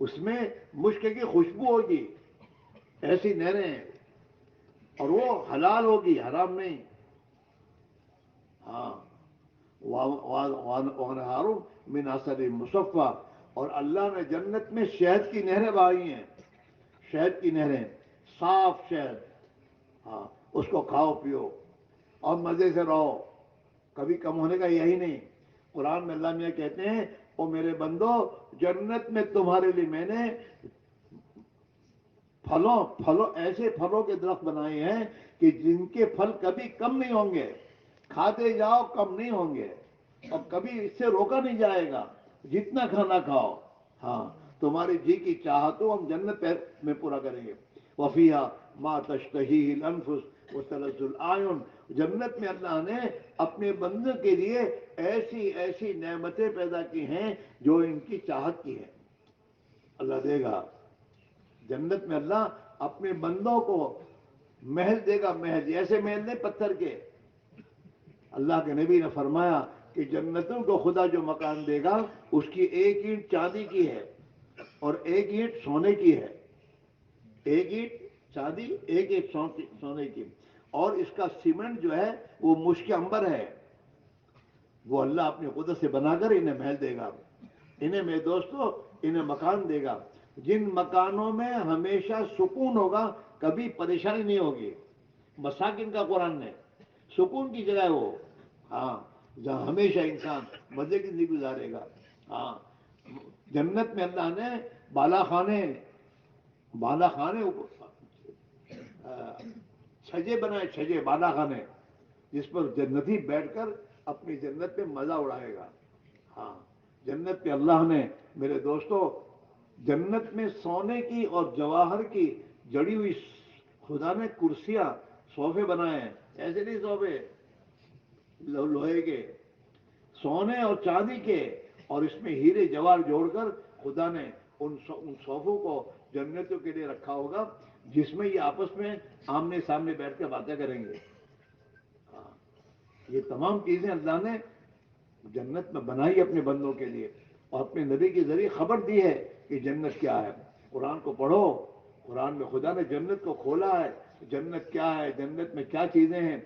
اس میں مشک کی خوشبو ہوگی، ایسی نہریں، اور وہ حلال ہوگی، حرام نہیں۔ ہاں، وَأَنْهَارٌ مِّنْ عَسَلٍ مُّصَفًّى، اور اللہ نے جنت میں شہد کی نہریں بہائی ہیں، شہد کی نہریں، صاف شہد۔ ہاں، اس کو کھاؤ پیو اور مزے سے رہو، کبھی کم ہونے کا یہی نہیں۔ قرآن میں اللہ میاں کہتے ہیں، او میرے بندو، جنت میں تمہارے لیے میں نے پھلوں ایسے پھلوں کے درخت بنائے ہیں کہ جن کے پھل کبھی کم نہیں ہوں گے، کھاتے جاؤ کم نہیں ہوں گے، اور کبھی اس سے روکا نہیں جائے گا، جتنا کھانا کھاؤ۔ ہاں، تمہاری جی کی چاہتوں ہم جنت میں پورا کریں گے۔ وَفِيهَا مَا تَشْتَهِيهِ الْأَنفُسُ وَتَلَذُّ الْأَعْيُنُ، جنت میں اللہ نے اپنے بندوں کے لیے ایسی ایسی نعمتیں پیدا کی ہیں جو ان کی چاہت کی ہے، اللہ دے گا۔ جنت میں اللہ اپنے بندوں کو محل دے گا، محل، ایسے محل نہیں پتھر کے۔ اللہ کے نبی نے فرمایا کہ جنتوں کو خدا جو مکان دے گا اس کی ایک اینٹ چاندی کی ہے اور ایک اینٹ سونے کی ہے، ایک اینٹ چاندی، ایک اینٹ سونے کی، اور اس کا سیمنٹ جو ہے وہ مشک عنبر ہے، وہ اللہ اپنی قدرت سے بنا کر انہیں محل دے گا، انہیں میرے دوستو انہیں مکان دے گا، جن مکانوں میں ہمیشہ سکون ہوگا، کبھی پریشانی نہیں ہوگی۔ مساکن کا قرآن نے سکون کی جگہ ہے وہ، ہاں، جہاں ہمیشہ انسان مزے کی زندگی گزارے گا۔ ہاں، جنت میں اللہ نے بالا خانے چھجے بنائے، چھجے، بالا خانے، جس پر جنتی بیٹھ کر اپنی جنت میں مزہ اڑائے گا۔ ہاں، جنت میں اللہ نے میرے دوستو جنت میں سونے کی اور جواہر کی جڑی ہوئی خدا نے کرسیاں، صوفے بنائے ہیں، ایسے نہیں صوفے لوہے کے، سونے اور چاندی کے، اور اس میں ہیرے جواہر جوڑ کر خدا نے ان صوفوں کو جنتوں کے لیے رکھا ہوگا، جس میں یہ آپس میں آمنے سامنے بیٹھ کر باتیں کریں گے۔ ہاں، یہ تمام چیزیں اللہ نے جنت میں بنائی اپنے بندوں کے لیے، اور اپنے نبی کے ذریعے خبر دی ہے کہ جنت کیا ہے۔ قرآن کو پڑھو، قرآن میں خدا نے جنت کو کھولا ہے، جنت کیا ہے، جنت میں کیا چیزیں ہیں،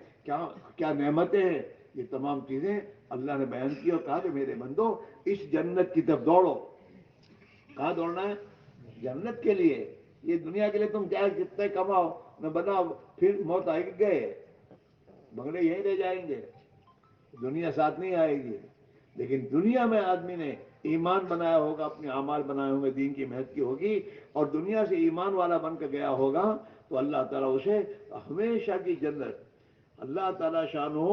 کیا نعمتیں ہیں، یہ تمام چیزیں اللہ نے بیان کی، اور کہا کہ میرے بندو اس جنت کی طرف دوڑو۔ کہاں دوڑنا ہے؟ جنت کے لیے۔ یہ دنیا کے لیے تم کیا جتنے کماؤ نہ بناؤ، پھر موت آئے گی، گئے بنگلے یہیں رہ جائیں گے، دنیا ساتھ نہیں آئے گی۔ لیکن دنیا میں آدمی نے ایمان بنایا ہوگا، اپنے اعمال بنائے ہوں گے، دین کی محنت کی ہوگی، اور دنیا سے ایمان والا بن کر گیا ہوگا، تو اللہ تعالیٰ اسے ہمیشہ کی جنت، اللہ تعالیٰ شانہ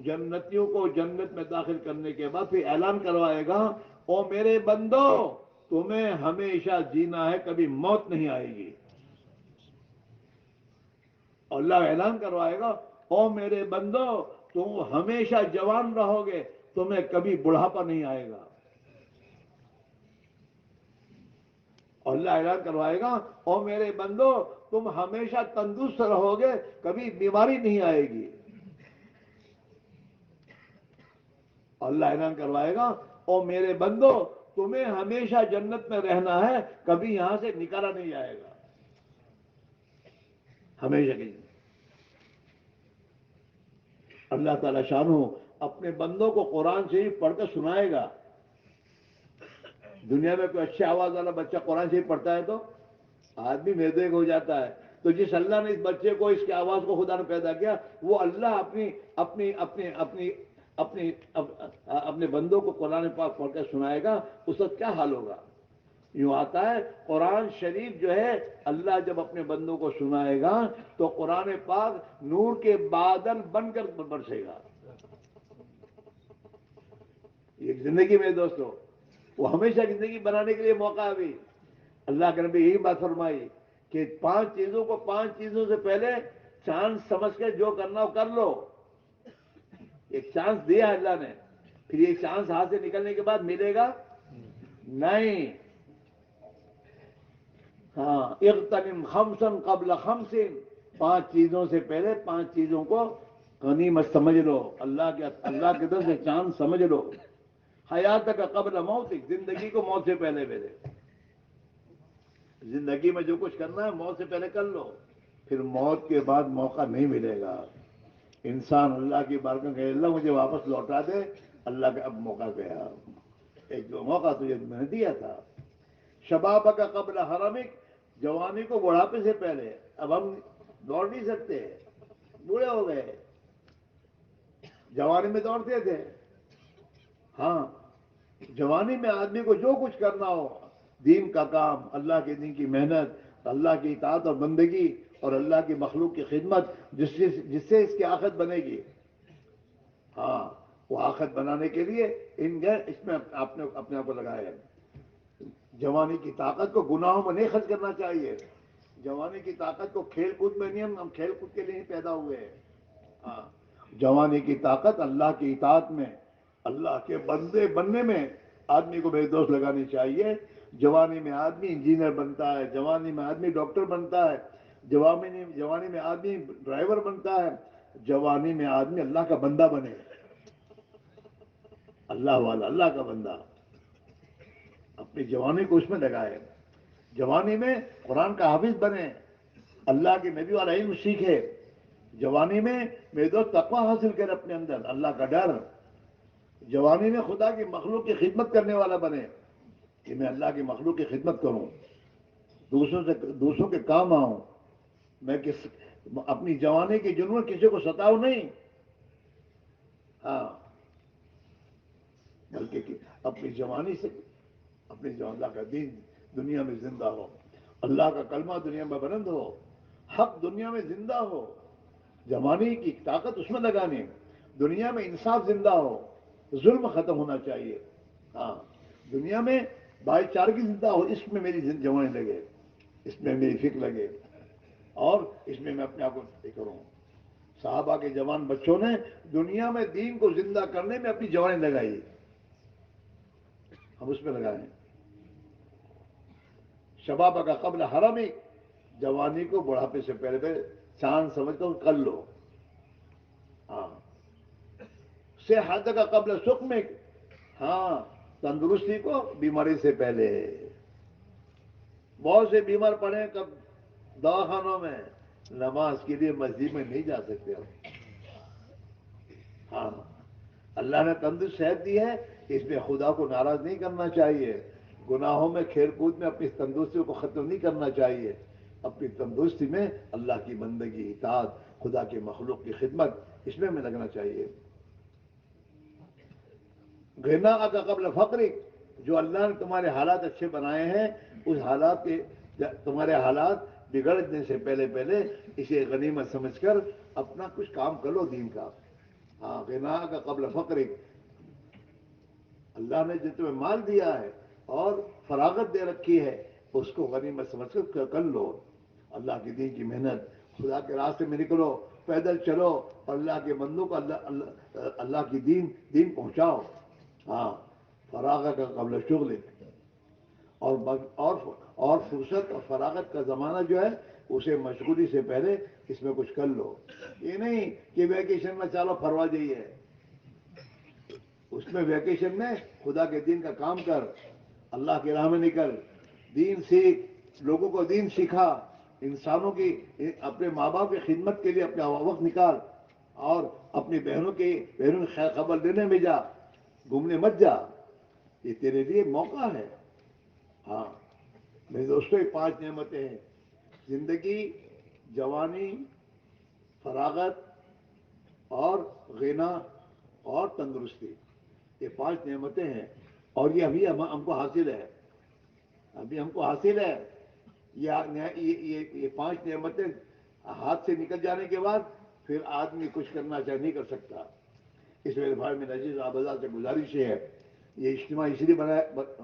جنتیوں کو جنت میں داخل کرنے کے بعد پھر اعلان کروائے گا، او میرے بندو تمہیں ہمیشہ جینا ہے، کبھی موت نہیں آئے گی۔ اور اللہ اعلان کروائے گا، او میرے بندو تم ہمیشہ جوان رہو گے، تمہیں کبھی بڑھاپا نہیں آئے گا۔ اور اللہ اعلان کروائے گا، او میرے بندو تم ہمیشہ تندرست رہو گے، کبھی بیماری نہیں آئے گی۔ اور اللہ اعلان کروائے گا، او میرے بندو تمہیں ہمیشہ جنت میں رہنا ہے، کبھی یہاں سے نکالا نہیں جائے گا، ہمیشہ کی۔ اللہ تعالیٰ شانہ اپنے بندوں کو قرآن شریف پڑھ کر سنائے گا۔ دنیا میں کوئی اچھی آواز والا بچہ قرآن شریف پڑھتا ہے تو آدمی میدے ہو جاتا ہے، تو جس اللہ نے اس بچے کو، اس کی آواز کو خدا نے پیدا کیا، وہ اللہ اپنی اپنی اپنی اپنی اپنے بندوں کو قرآن پاک پڑھ کر سنائے گا، اس وقت کیا حال ہوگا؟ یوں آتا ہے قرآن شریف جو ہے اللہ جب اپنے بندوں کو سنائے گا تو قرآن پاک نور کے بادل بن کر برسے گا. ایک زندگی میں دوستو وہ ہمیشہ زندگی بنانے کے لیے موقع ہے. ابھی اللہ کے نبی یہی بات فرمائی کہ 5 چیزوں سے پہلے چانس سمجھ کے جو کرنا ہو کر لو. ایک چانس دیا اللہ نے، پھر یہ چانس ہاتھ سے نکلنے کے بعد ملے گا نہیں. ہاں، اغتنم خمسا قبل خمس، 5 چیزوں سے پہلے 5 چیزوں کو غنیمت سمجھ لو. اللہ کے طرف سے چانس سمجھ لو. حیاتک قبل موتک، زندگی کو موت سے پہلے زندگی میں جو کچھ کرنا ہے موت سے پہلے کر لو، پھر موت کے بعد موقع نہیں ملے گا. انسان اللہ کی بارگاہ کہ اللہ مجھے واپس لوٹا دے، اللہ کا اب موقع گیا. ایک جو موقع تجھے میں نے دیا تھا. شبابک قبل حرمک، جوانی کو بڑھاپے سے پہلے. اب ہم دوڑ نہیں سکتے، بوڑھے ہو گئے. جوانی میں دوڑتے تھے. ہاں، جوانی میں آدمی کو جو کچھ کرنا ہو، دین کا کام، اللہ کے دین کی محنت، اللہ کی اطاعت اور بندگی اور اللہ کی مخلوق کی خدمت، جس سے اس کی آخرت بنے گی. ہاں، وہ آخرت بنانے کے لیے اس میں اپنے آپ کو لگایا ہے. جوانی کی طاقت کو گناہوں میں نہیں خرچ کرنا چاہیے. جوانی کی طاقت کو کھیل کود میں نہیں، ہم کھیل کود کے لیے ہی پیدا ہوئے ہیں. ہاں، جوانی کی طاقت اللہ کی اطاعت میں، اللہ کے بندے بننے میں آدمی کو میرے دوست لگانی چاہیے. جوانی میں آدمی انجینئر بنتا ہے، جوانی میں آدمی ڈاکٹر بنتا ہے، جوانی میں آدمی ڈرائیور بنتا ہے. جوانی میں آدمی اللہ کا بندہ بنے، اللہ والا، اللہ کا بندہ. اپنی جوانی کو اس میں لگائے. جوانی میں قرآن کا حافظ بنے، اللہ کے نبی والا علم سیکھے. جوانی میں میرے دوست تقویٰ حاصل کرے اپنے اندر، اللہ کا ڈر. جوانی میں خدا کی مخلوق کی خدمت کرنے والا بنے کہ میں اللہ کی مخلوق کی خدمت کروں، دوسروں کے کام آؤں. میں اپنی جوانی کے جنون کسی کو ستاؤں نہیں. ہاں، بلکہ کہ اپنی جوانی سے اللہ کا دین دنیا میں زندہ ہو، اللہ کا کلمہ دنیا میں بلند ہو، حق دنیا میں زندہ ہو. جوانی کی طاقت اس میں لگانی، دنیا میں انصاف زندہ ہو، ظلم ختم ہونا چاہیے. ہاں، دنیا میں بھائی چارگی زندہ ہو. اس میں میری جوانی لگے، اس میں میری فکر لگے، اور اس میں اپنے آپ کو کروں. صحابہ کے جوان بچوں نے دنیا میں دین کو زندہ کرنے میں اپنی جوانی لگائی. ہم اس میں لگائیں. شباب کا قبل حرمی، جوانی کو بڑھاپے سے پہلے چاند سمجھ کر لو. ہاں، صحت کا قبل سقمک، ہاں، تندرستی کو بیماری سے پہلے. بہت سے بیمار پڑے کب دواخانوں میں، نماز کے لیے مسجد میں نہیں جا سکتے ہم. ہاں، اللہ نے تندرست صحت دی ہے، اس میں خدا کو ناراض نہیں کرنا چاہیے. گناہوں میں کھیل کود میں اپنی تندرستی کو ختم نہیں کرنا چاہیے. اپنی تندرستی میں اللہ کی بندگی، اطاعت، خدا کے مخلوق کی خدمت، اس میں لگنا چاہیے. غنا کا قبل فقر، جو اللہ نے تمہارے حالات اچھے بنائے ہیں، اس حالات کے تمہارے حالات بگڑنے سے پہلے اسے غنیمت سمجھ کر اپنا کچھ کام کر لو دین کا. ہاں، غنا کا قبل فقر، اللہ نے جو تمہیں مال دیا ہے اور فراغت دے رکھی ہے، اس کو غنیمت سمجھ کر لو. اللہ کے دین کی محنت، خدا کے راستے میں نکلو، پیدل چلو، اور اللہ کے بندوں کو اللہ کی دین پہنچاؤ. ہاں، فراغت کا قبل شغل، اور فرصت اور فراغت کا زمانہ جو ہے اسے مشغولی سے پہلے اس میں کچھ کر لو. یہ نہیں کہ ویکیشن میں چلو پھروا جائیے. اس میں ویکیشن میں خدا کے دین کا کام کر، اللہ کے راہ میں نکل، دین سیکھ، لوگوں کو دین سکھا، انسانوں کی، اپنے ماں باپ کی خدمت کے لیے اپنا وقت نکال، اور اپنی بہنوں کی خیر خبر لینے میں جا، گھومنے مت جا. یہ تیرے لیے موقع ہے. ہاں میرے دوستوں، یہ 5 نعمتیں ہیں: زندگی، جوانی، فراغت اور غنا اور تندرستی، یہ 5 نعمتیں ہیں، اور یہ ابھی ہم کو حاصل ہے، ابھی ہم کو حاصل ہے۔ یہ 5 نعمتیں ہاتھ سے نکل جانے کے بعد پھر آدمی کچھ کرنا چاہے نہیں کر سکتا۔ اس میرے بھائی میں عزیز آبادات سے گزارش ہے، یہ اجتماع اس لیے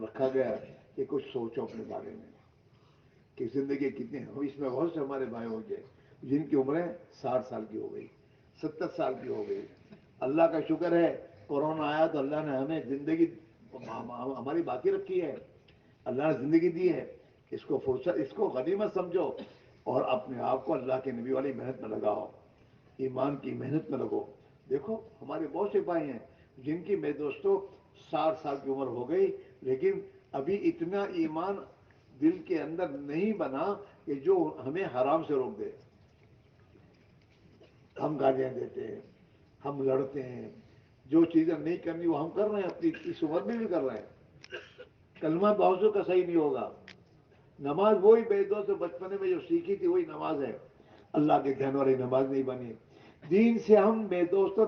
رکھا گیا کہ کچھ سوچو اپنے بارے میں کہ زندگی کتنی ہے۔ اس میں بہت سے ہمارے بھائی ہو گئے جن کی عمریں 60 سال کی ہو گئی، 70 سال کی ہو گئی۔ اللہ کا شکر ہے کورونا آیا تو اللہ نے ہمیں زندگی ہماری باقی رکھی ہے، اللہ نے زندگی دی ہے، اس کو فرصت، اس کو غنیمت سمجھو اور اپنے آپ کو اللہ کے نبی والی محنت میں لگاؤ، ایمان کی محنت میں لگو۔ دیکھو ہمارے بہت سے بھائی ہیں جن کی میں دوستوں 60 سال کی عمر ہو گئی لیکن ابھی اتنا ایمان دل کے اندر نہیں بنا کہ جو ہمیں حرام سے روک دے۔ ہم گالیاں دیتے ہیں، ہم لڑتے ہیں، جو چیزیں نہیں کرنی وہ ہم کر رہے ہیں، اپنی اس عمر میں بھی کر رہے ہیں۔ کلمہ بہت کا صحیح نہیں ہوگا، نماز وہی بے دوست بچپنے میں جو سیکھی تھی وہی نماز ہے، اللہ کے دھیان والی نماز نہیں بنی۔ دین سے ہم بے دوستوں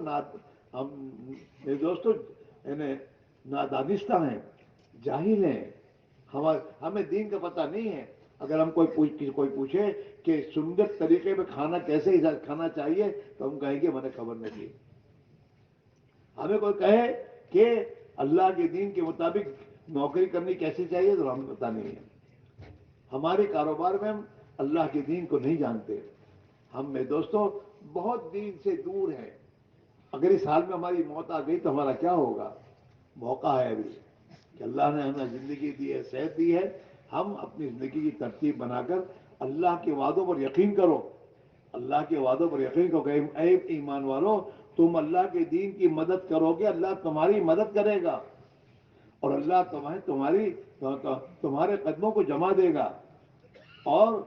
یعنی نادانستہ ہیں، جاہل ہیں، ہمیں دین کا پتہ نہیں ہے۔ اگر ہم کوئی پوچھے کہ سنت طریقے میں کھانا کیسے کھانا چاہیے تو ہم کہیں گے میں نے خبر نہیں۔ ہمیں کوئی کہے کہ اللہ کے دین کے مطابق نوکری کرنی کیسے چاہیے تو ہمیں پتہ نہیں ہے۔ ہمارے کاروبار میں ہم اللہ کے دین کو نہیں جانتے، ہم میں دوستوں بہت دین سے دور ہیں۔ اگر اس حال میں ہماری موت آ گئی تو ہمارا کیا ہوگا؟ موقع ہے ابھی کہ اللہ نے ہمیں زندگی دی ہے، صحت دی ہے، ہم اپنی زندگی کی ترتیب بنا کر اللہ کے وعدوں پر یقین کرو، اللہ کے وعدوں پر یقین کرو کہ اے ایمان والو تم اللہ کے دین کی مدد کرو گے، اللہ تمہاری مدد کرے گا اور اللہ تمہارے قدموں کو جما دے گا۔ اور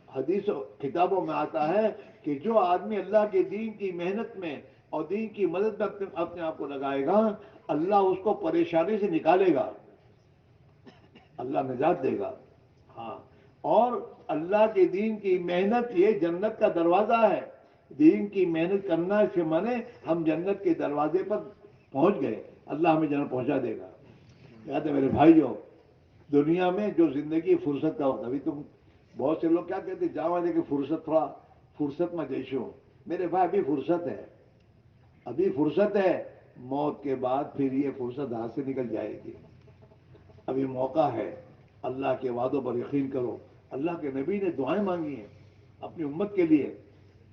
حدیث و کتابوں میں آتا ہے کہ جو آدمی اللہ کے دین کی محنت میں اور دین کی مدد میں اپنے آپ کو لگائے گا، اللہ اس کو پریشانی سے نکالے گا، اللہ نجات دے گا۔ ہاں، اور اللہ کے دین کی محنت یہ جنت کا دروازہ ہے۔ دین کی محنت کرنا اس کے معنی ہم جنت کے دروازے پر پہنچ گئے، اللہ ہمیں جنت پہنچا دے گا۔ کہتے میرے بھائیو، دنیا میں جو زندگی فرصت کا ہوتا، ابھی تم بہت سے لوگ کیا کہتے جاؤ دے کہ فرصت تھوڑا فرصت میں دیشو، میرے بھائی ابھی فرصت ہے، ابھی فرصت ہے، موت کے بعد پھر یہ فرصت ہاتھ سے نکل جائے گی۔ ابھی موقع ہے، اللہ کے وعدوں پر یقین کرو۔ اللہ کے نبی نے دعائیں مانگی ہیں اپنی امت کے لیے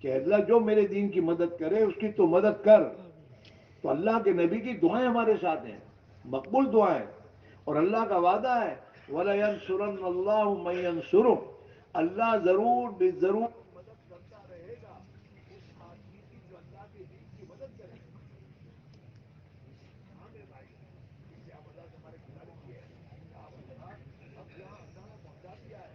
کہ اللہ جو میرے دین کی مدد کرے اس کی تو مدد کر۔ تو اللہ کے نبی کی دعائیں ہمارے ساتھ ہیں، مقبول دعائیں، اور اللہ کا وعدہ ہے وَلَيَنْصُرَنَّ اللَّهُ مَن يَنْصُرُهُ، اللہ ضرور بے ضرور مدد کرتا رہے گا اس آدمی کی جو اللہ کے دین کی مدد کرے۔ ہاں میرے بھائی، اس سے آپ اللہ سے ہمارے گزارش یہ ہے کہ آپ حضرات اب جہاں اللہ نے پہنچا دیا ہے،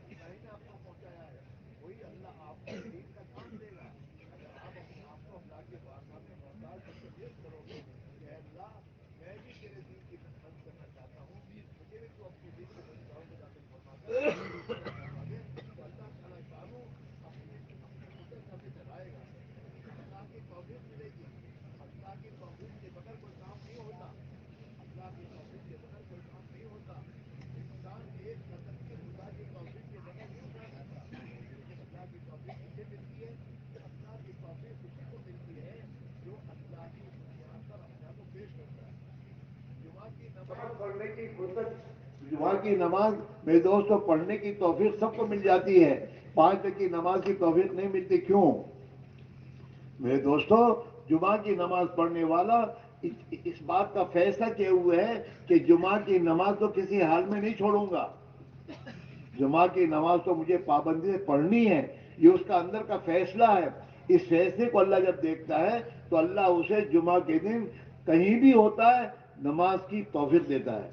اللہ نے آپ کو پہنچایا ہے، وہی اللہ آپ کو دین کا کام دے گا۔ اگر آپ اپنے آپ کو اللہ کے بارگاہ میں محتاج بن کے پیش کرو گے کہ اے اللہ میں بھی تیرے دین کی مدد کرنا چاہتا ہوں، مجھے بھی تو اپنے دین کے رستوں میں داخل فرما دے، تو اللہ تعالیٰ شانو اپنے قدرت ہمیں چلائے گا، اللہ کی توفیق ملے گی۔ اللہ کی توفیق کے بغیر کوئی کام نہیں ہوتا، اللہ کی توفیق کے بغیر کوئی کام نہیں ہوتا۔ انسان ایک قدم بھی خدا کی توفیق کے بغیر نہیں اٹھا سکتا، لیکن اللہ کی توفیق کسے ملتی ہے؟ اللہ کی توفیق اسی کو ملتی ہے جو اللہ کی بنیاد پر اپنے آپ کو پیش کرتا ہے۔ جمعہ کی نماز پڑھنے کی فرصت، جمعہ کی نماز میرے دوستوں پڑھنے کی توفیق سب کو مل جاتی ہے، 5 وقت کی نماز کی توفیق نہیں ملتی۔ کیوں میرے دوستوں؟ جمعہ کی نماز پڑھنے والا اس بات کا فیصلہ کیے ہوئے ہے کہ جمعہ کی نماز تو کسی حال میں نہیں چھوڑوں گا، جمعہ کی نماز تو مجھے پابندی سے پڑھنی ہے، یہ اس کا اندر کا فیصلہ ہے۔ اس فیصلے کو اللہ جب دیکھتا ہے تو اللہ اسے جمعہ کے دن کہیں بھی ہوتا ہے نماز کی توفیق دیتا ہے۔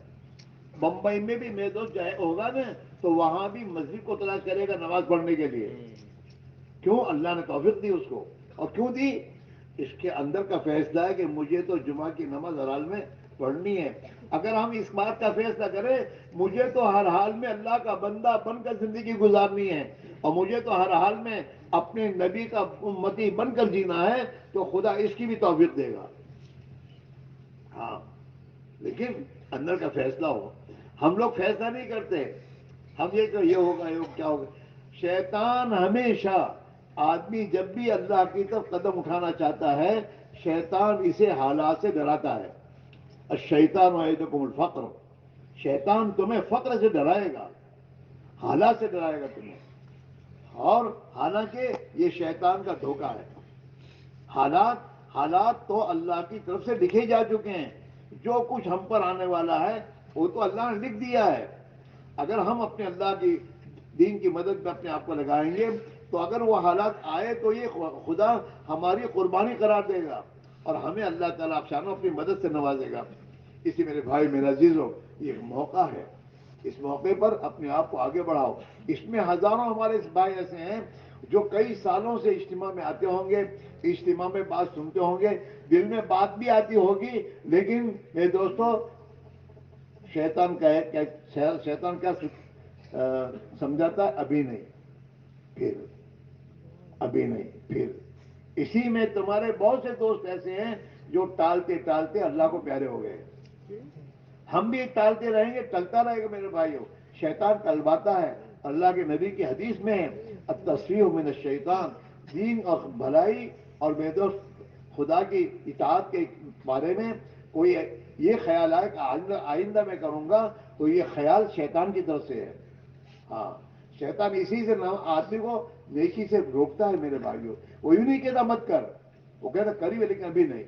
بمبئی میں بھی میرے دوست جائے ہوگا نا تو وہاں بھی مسجد کو تلاش کرے گا نماز پڑھنے کے لیے۔ کیوں؟ اللہ نے توفیق دی اس کو، اور کیوں دی؟ اس کے اندر کا فیصلہ ہے کہ مجھے تو جمعہ کی نماز ہر حال میں پڑھنی ہے۔ اگر ہم اس بات کا فیصلہ کریں مجھے تو ہر حال میں اللہ کا بندہ بن کر زندگی گزارنی ہے اور مجھے تو ہر حال میں اپنے نبی کا امتی بن کر جینا ہے، تو خدا اس کی بھی توفیق دے گا۔ ہاں، لیکن اندر کا فیصلہ ہو. ہم لوگ فیصلہ نہیں کرتے، ہم یہ کہ یہ ہوگا یہ کیا ہوگا. شیطان ہمیشہ، آدمی جب بھی اللہ کی طرف قدم اٹھانا چاہتا ہے، شیطان اسے حالات سے ڈراتا ہے. الشیطان یعدکم الفقر، شیطان تمہیں فقر سے ڈرائے گا، حالات سے ڈرائے گا تمہیں. اور حالانکہ یہ شیطان کا دھوکہ ہے. حالات تو اللہ کی طرف سے لکھے جا چکے ہیں. جو کچھ ہم پر آنے والا ہے وہ تو اللہ نے لکھ دیا ہے. اگر ہم اپنے اللہ کی دین کی مدد میں اپنے آپ کو لگائیں گے تو اگر وہ حالات آئے تو یہ خدا ہماری قربانی قرار دے گا اور ہمیں اللہ تعالیٰ افشانوں اپنی مدد سے نوازے گا. اسی میرے بھائی، میرے عزیزوں، یہ ایک موقع ہے. اس موقع پر اپنے آپ کو آگے بڑھاؤ. اس میں ہزاروں ہمارے بھائی ایسے ہیں جو کئی سالوں سے اجتماع میں آتے ہوں گے، اجتماع میں بات سنتے ہوں گے، دل میں بات بھی آتی ہوگی، لیکن میرے دوستو، شیطان کیا سمجھاتا ہے؟ ابھی نہیں، پھر، ابھی نہیں، پھر. اسی میں تمہارے بہت سے دوست ایسے ہیں جو ٹالتے ٹالتے اللہ کو پیارے ہو گئے. ہم بھی ٹالتے رہیں گے، ٹلتا رہے گا میرے بھائیوں. شیطان ٹلواتا ہے. اللہ کے نبی کی حدیث میں ہے التصفیح من الشیطان، دین اور بھلائی اور میرے دوست خدا کی اطاعت کے بارے میں کوئی یہ خیال آئے کہ آئندہ میں کروں گا تو یہ خیال شیطان کی طرف سے ہے. ہاں، شیطان اسی سے آدمی کو نیکی سے روکتا ہے میرے بھائیوں. وہ یوں نہیں کہتا مت کر، وہ کہتا کریے لیکن ابھی نہیں.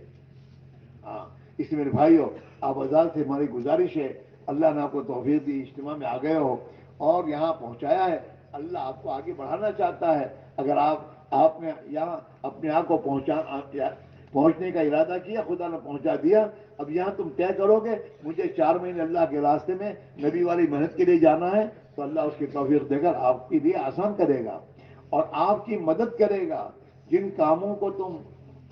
ہاں، اس لیے میرے بھائیوں، آپ آزاد سے ہماری گزارش ہے، اللہ نے آپ کو توفیق دی، اجتماع میں آ گئے ہو اور یہاں پہنچایا ہے. اللہ آپ کو آگے بڑھانا چاہتا ہے. اگر آپ نے یہاں اپنے آپ کو پہنچنے کا ارادہ کیا، خدا نے پہنچا دیا. اب یہاں تم طے کرو گے مجھے 4 مہینے اللہ کے راستے میں نبی والی محنت کے لیے جانا ہے، تو اللہ اس کی توفیق دے کر آپ کے لیے آسان کرے گا اور آپ کی مدد کرے گا. جن کاموں کو تم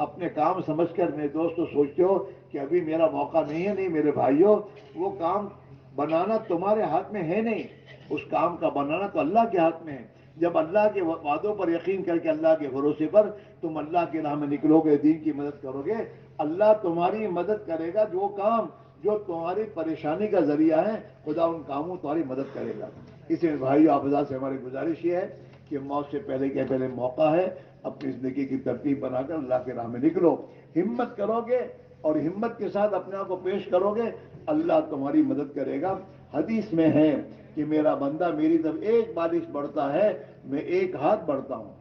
اپنے کام سمجھ کر میرے دوستو سوچتے ہو کہ ابھی میرا موقع نہیں ہے، نہیں میرے بھائیوں، وہ کام بنانا تمہارے ہاتھ میں ہے نہیں. اس کام کا بنانا تو اللہ کے ہاتھ میں ہے. جب اللہ کے وعدوں پر یقین کر کے اللہ کے بھروسے پر تم اللہ کے راہ میں نکلو گے، دین کی مدد کرو گے، اللہ تمہاری مدد کرے گا. جو کام جو تمہاری پریشانی کا ذریعہ ہے، خدا ان کاموں تمہاری مدد کرے گا. اس لیے بھائیو، آپ سے ہماری گزارش یہ ہے کہ موت سے پہلے موقع ہے، اپنی زندگی کی ترتیب بنا کر اللہ کے راہ میں نکلو. ہمت کرو گے اور ہمت کے ساتھ اپنے آپ کو پیش کرو گے، اللہ تمہاری مدد کرے گا. حدیث میں ہے کہ میرا بندہ میری طرف ایک بارش بڑھتا ہے، میں 1 ہاتھ بڑھتا ہوں.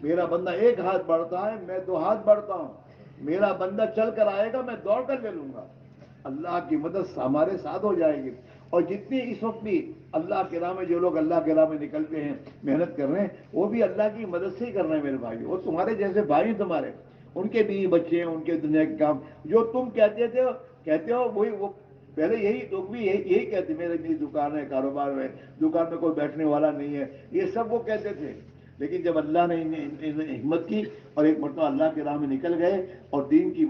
میرا بندہ 1 ہاتھ بڑھتا ہے، میں 2 ہاتھ بڑھتا ہوں. میرا بندہ چل کر آئے گا، میں دوڑ کر لے لوں گا. اللہ کی مدد ہمارے ساتھ ہو جائے گی. اور جتنی اس وقت بھی اللہ کے راہ میں جو لوگ اللہ کے راہ میں نکلتے ہیں، محنت کر رہے ہیں، وہ بھی اللہ کی مدد سے ہی کر رہے ہیں میرے بھائی. وہ تمہارے جیسے بھائی ہیں، تمہارے ان کے بیوی بچے ہیں، ان کے دنیا کے کام جو تم کہتے ہو وہی وہ پہلے یہی لوگ بھی یہی کہتے، میری دکان ہے، کاروبار ہے، دکان میں کوئی بیٹھنے والا نہیں ہے، یہ سب وہ کہتے تھے. لیکن جب اللہ نے انہیں ہمت کی اور ایک مرتبہ اللہ کے راہ میں نکل گئے اور دین کی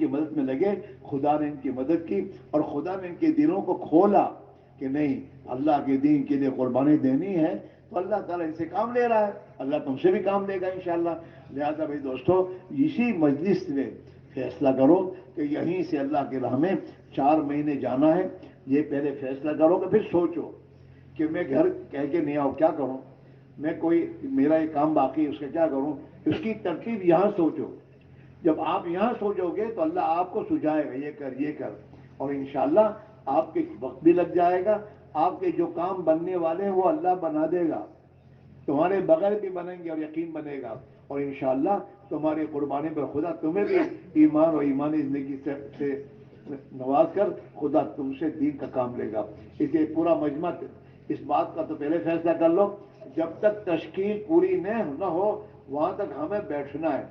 مدد میں لگے، خدا نے ان کی مدد کی اور خدا نے ان کے دلوں کو کھولا کہ نہیں، اللہ کے دین کے لیے قربانی دینی ہے تو اللہ تعالیٰ ان سے کام لے رہا ہے، اللہ تم سے بھی کام لے گا انشاءاللہ. لہذا بھائی دوستو، اسی مجلس میں فیصلہ کرو کہ یہیں سے اللہ کے راہ میں 4 مہینے جانا ہے. یہ پہلے فیصلہ کرو کہ پھر سوچو کہ میں گھر کہہ کے نہیں آؤں، کیا کروں، میں میرا ایک کام باقی ہے، اس کا کیا کروں. اس کی ترتیب یہاں سوچو. جب آپ یہاں سوچو گے تو اللہ آپ کو سجائے گا، یہ کر اور انشاءاللہ آپ کے وقت بھی لگ جائے گا. آپ کے جو کام بننے والے ہیں وہ اللہ بنا دے گا، تمہارے بغیر بھی بنیں گے اور یقین بنے گا. اور انشاءاللہ تمہاری قربانی پر خدا تمہیں بھی ایمان اور ایمانی زندگی سے نواز کر خدا تم سے دین کا کام لے گا. اس لیے پورا مجمع اس بات کا تو پہلے فیصلہ کر لو، جب تک تشکیل پوری نہ ہو وہاں تک ہمیں بیٹھنا ہے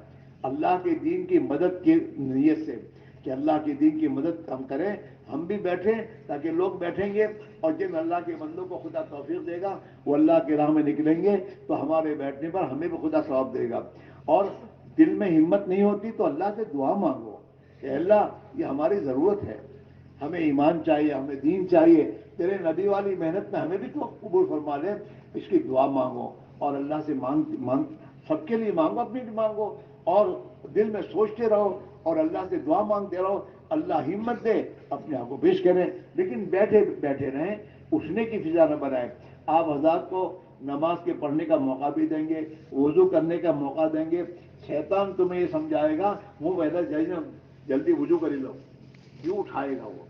اللہ کے دین کی مدد کی نیت سے کہ اللہ کے دین کی مدد ہم کریں. ہم بھی بیٹھیں تاکہ لوگ بیٹھیں گے اور جن اللہ کے بندوں کو خدا توفیق دے گا وہ اللہ کے راہ میں نکلیں گے تو ہمارے بیٹھنے پر ہمیں بھی خدا ثواب دے گا. اور دل میں ہمت نہیں ہوتی تو اللہ سے دعا مانگو کہ اللہ یہ ہماری ضرورت ہے، ہمیں ایمان چاہیے، ہمیں دین چاہیے، تیرے نبی والی محنت میں ہمیں بھی تو قبول فرما لے. اس کی دعا مانگو اور اللہ سے مانگ سب کے لیے مانگو، اپنی بھی مانگو اور دل میں سوچتے رہو اور اللہ سے دعا مانگتے رہو اللہ ہمت دے اپنے آپ کو پیش کریں، لیکن بیٹھے بیٹھے رہیں، اٹھنے کی فضا نہ بنائیں۔ آپ حضرات کو نماز کے پڑھنے کا موقع بھی دیں گے، وضو کرنے کا موقع دیں گے، شیطان تمہیں یہ سمجھائے گا وہ ویسا جلدی وضو کر لو، کیوں اٹھائے گا وہ،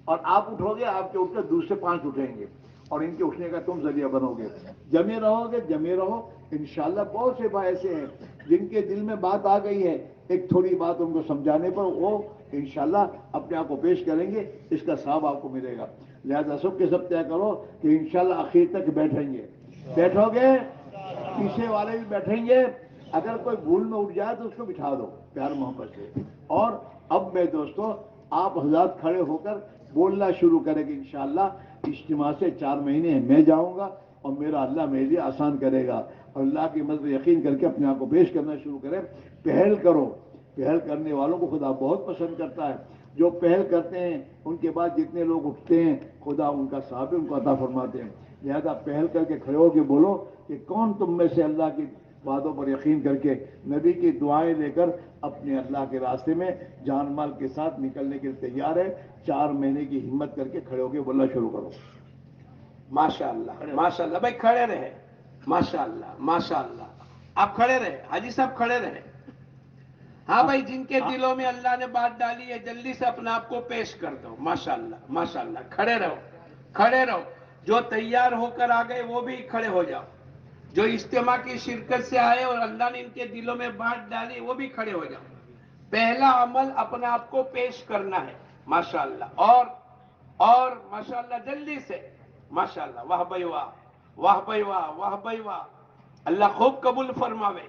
اور آپ اٹھو گے، آپ کے اٹھ کر دوسرے 5 اٹھیں گے اور ان کے اٹھنے کا تم ذریعہ بنو گے۔ جمے رہو گے، جمے رہو، انشاءاللہ بہت سے بھائی ایسے ہیں جن کے دل میں بات آ گئی ہے، ایک تھوڑی بات ان کو سمجھانے پر وہ انشاءاللہ اپنے آپ کو پیش کریں گے، اس کا ثواب آپ کو ملے گا۔ لہذا سب کے سب طے کرو کہ انشاءاللہ آخر تک بیٹھیں گے، بیٹھو گے، پیچھے والے بھی بیٹھیں گے، اگر کوئی بھول میں اٹھ جائے تو اس کو بٹھا دو پیار محبت سے۔ اور اب میں دوستو آپ حضرات کھڑے ہو کر بولنا شروع کریں گے انشاءاللہ۔ اجتماع سے 4 مہینے میں جاؤں گا اور میرا اللہ میرے لیے آسان کرے گا، اور اللہ کی مدد یقین کر کے اپنے آپ کو پیش کرنا شروع کریں۔ پہل کرو، پہل کرنے والوں کو خدا بہت پسند کرتا ہے، جو پہل کرتے ہیں ان کے بعد جتنے لوگ اٹھتے ہیں خدا ان کا ثواب ان کو عطا فرماتے ہیں۔ لہذا پہل کر کے کھڑے ہو کے بولو کہ کون تم میں سے اللہ کی باتوں پر یقین کر کے نبی کی دعائیں لے کر اپنے اللہ کے راستے میں جان مال کے ساتھ نکلنے کے لیے تیار ہے۔ 4 مہینے کی ہمت کر کے کھڑے ہو کے بولنا شروع کرو۔ ماشاءاللہ ماشاءاللہ بھائی کھڑے رہے، ماشاءاللہ ماشاءاللہ، آپ کھڑے رہے، حاجی صاحب کھڑے رہے۔ ہاں بھائی، جن کے دلوں میں اللہ نے بات ڈالی ہے جلدی سے اپنے آپ کو پیش کر دو۔ ماشاءاللہ ماشاءاللہ، کھڑے رہو، کھڑے رہو۔ جو تیار ہو کر آ گئے وہ بھی کھڑے ہو جاؤ، جو اجتماع کی شرکت سے آئے اور اللہ نے ان کے دلوں میں بات ڈالی وہ بھی کھڑے ہو جاؤ۔ پہلا عمل اپنے آپ کو پیش کرنا ہے، ماشاءاللہ، اور ماشاءاللہ جلدی سے، ماشاءاللہ، واہ بھائی واہ، واہ بھائی واہ، واہ بھائی واہ، اللہ خوب قبول فرماوے،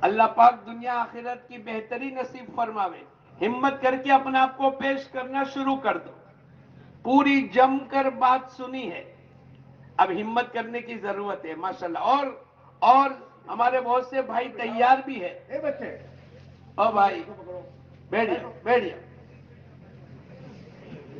اللہ پاک دنیا آخرت کی بہتری نصیب فرماوے۔ ہمت کر کے اپنے آپ کو پیش کرنا شروع کر دو۔ پوری جم کر بات سنی ہے، اب ہمت کرنے کی ضرورت ہے، ماشاءاللہ۔ اور ہمارے بہت سے بھائی تیار بھی ہے۔ اے بچے او بھائی بیٹھیے بیٹھیے،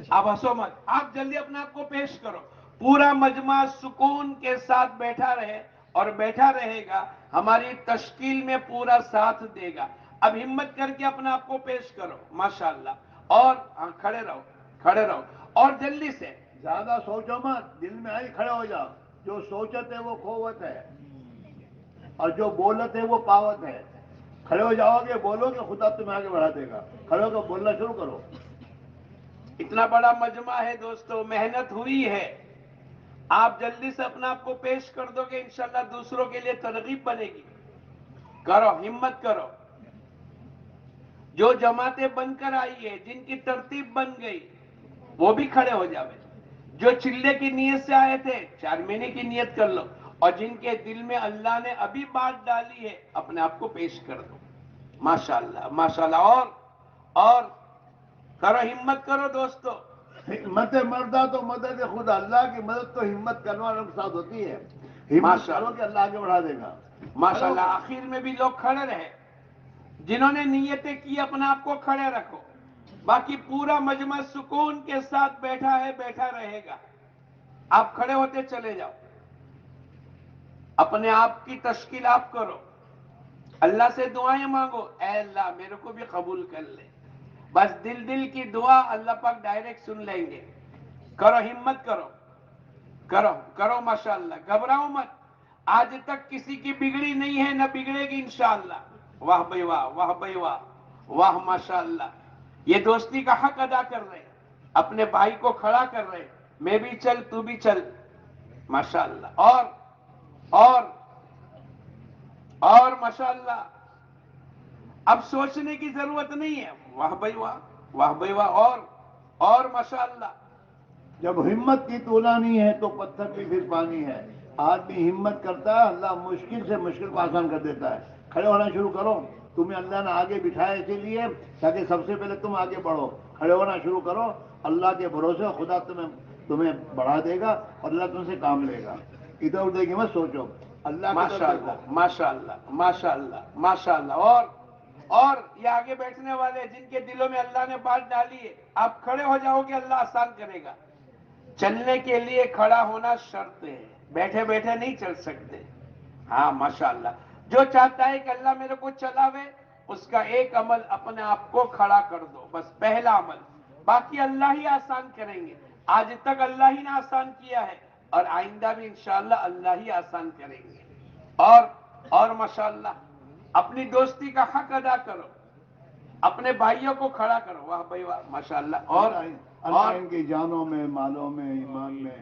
آپ ہنسو مت، آپ جلدی اپنے آپ کو پیش کرو۔ پورا مجمع سکون کے ساتھ بیٹھا رہے اور بیٹھا رہے گا، ہماری تشکیل میں پورا ساتھ دے گا۔ اب ہمت کر کے اپنے آپ کو پیش کرو، ماشاءاللہ، اور کھڑے رہو، کھڑے رہو، اور جلدی سے۔ زیادہ سوچو مت، دل میں آئی کھڑے ہو جاؤ۔ جو سوچت ہے وہ کھوت ہے اور جو بولت ہے وہ پاوت ہے۔ کھڑے ہو جاؤ گے، بولو گے، خدا تمہیں آگے بڑھا دے گا۔ کھڑے ہو کر بولنا شروع کرو۔ اتنا بڑا مجمع ہے دوستو، محنت ہوئی ہے، آپ جلدی سے اپنا آپ کو پیش کر دو گے، انشاءاللہ دوسروں کے لیے ترغیب بنے گی۔ کرو، ہمت کرو۔ جو جماعتیں بن کر آئی ہے، جن کی ترتیب بن گئی، وہ بھی کھڑے ہو جاوے۔ جو چلے کی نیت سے آئے تھے 4 مہینے کی نیت کر لو، اور جن کے دل میں اللہ نے ابھی بات ڈالی ہے اپنے آپ کو پیش کر دو، ماشاءاللہ ماشاءاللہ۔ اور کرو، ہمت کرو دوستو۔ ہمت مردہ تو مدد خدا، اللہ کی مدد تو ہمت کرنے والوں کے ساتھ ہوتی ہے۔ ہمت ماشاءاللہ کرو کہ اللہ آگے بڑھا دے گا۔ ماشاءاللہ، آخر میں بھی لوگ کھڑے رہے، جنہوں نے نیتیں کی اپنے آپ کو کھڑے رکھو، باقی پورا مجمع سکون کے ساتھ بیٹھا ہے، بیٹھا رہے گا۔ آپ کھڑے ہوتے چلے جاؤ، اپنے آپ کی تشکیل آپ کرو، اللہ سے دعائیں مانگو، اے اللہ میرے کو بھی قبول کر لے، بس دل کی دعا اللہ پاک ڈائریکٹ سن لیں گے۔ کرو، ہمت کرو، کرو کرو، ماشاءاللہ، گھبراؤ مت، آج تک کسی کی بگڑی نہیں ہے، نہ بگڑے گی انشاءاللہ۔ واہ بھائی واہ، واہ بھائی واہ، واہ، ماشاءاللہ۔ یہ دوستی کا حق ادا کر رہے، اپنے بھائی کو کھڑا کر رہے، میں بھی چل تو بھی چل، ماشاءاللہ۔ اور ماشاءاللہ، اب سوچنے کی ضرورت نہیں ہے، واہ بھائی واہ، واہ بھائی واہ، اور ماشاءاللہ۔ جب ہمت کی تولانی ہے تو پتھر بھی پھر پانی ہے۔ آدمی ہمت کرتا ہے، اللہ مشکل سے مشکل کو آسان کر دیتا ہے۔ کھڑے ہونا شروع کرو، تمہیں اللہ نے آگے بٹھایا اسی لیے تاکہ سب سے پہلے تم آگے بڑھو۔ کھڑے ہونا شروع کرو، اللہ کے بھروسے خدا تمہیں بڑھا دے گا اور اللہ تم سے کام لے گا۔ ادھر ادھر کی مت سوچو، اللہ کی طرف ماشاءاللہ دیکھو۔ ماشاءاللہ ماشاءاللہ ماشاءاللہ۔ اور یہ آگے بیٹھنے والے جن کے دلوں میں اللہ نے بات ڈالی ہے، آپ کھڑے ہو جاؤ گے، اللہ آسان کرے گا۔ چلنے کے لیے کھڑا ہونا شرط ہے، بیٹھے بیٹھے نہیں چل سکتے۔ ہاں ماشاءاللہ، جو چاہتا ہے کہ اللہ میرے کو چلاوے، اس کا ایک عمل اپنے آپ کو کھڑا کر دو، بس پہلا عمل، باقی اللہ ہی آسان کریں گے. آج تک اللہ ہی نے آسان کیا ہے اور آئندہ بھی انشاءاللہ اللہ ہی آسان کریں گے. اور ماشاءاللہ اپنی دوستی کا حق ادا کرو، اپنے بھائیوں کو کھڑا کرو. واہ بھائی واہ ماشاءاللہ. اللہ ان کی جانوں میں، مالوں میں، ایمان میں،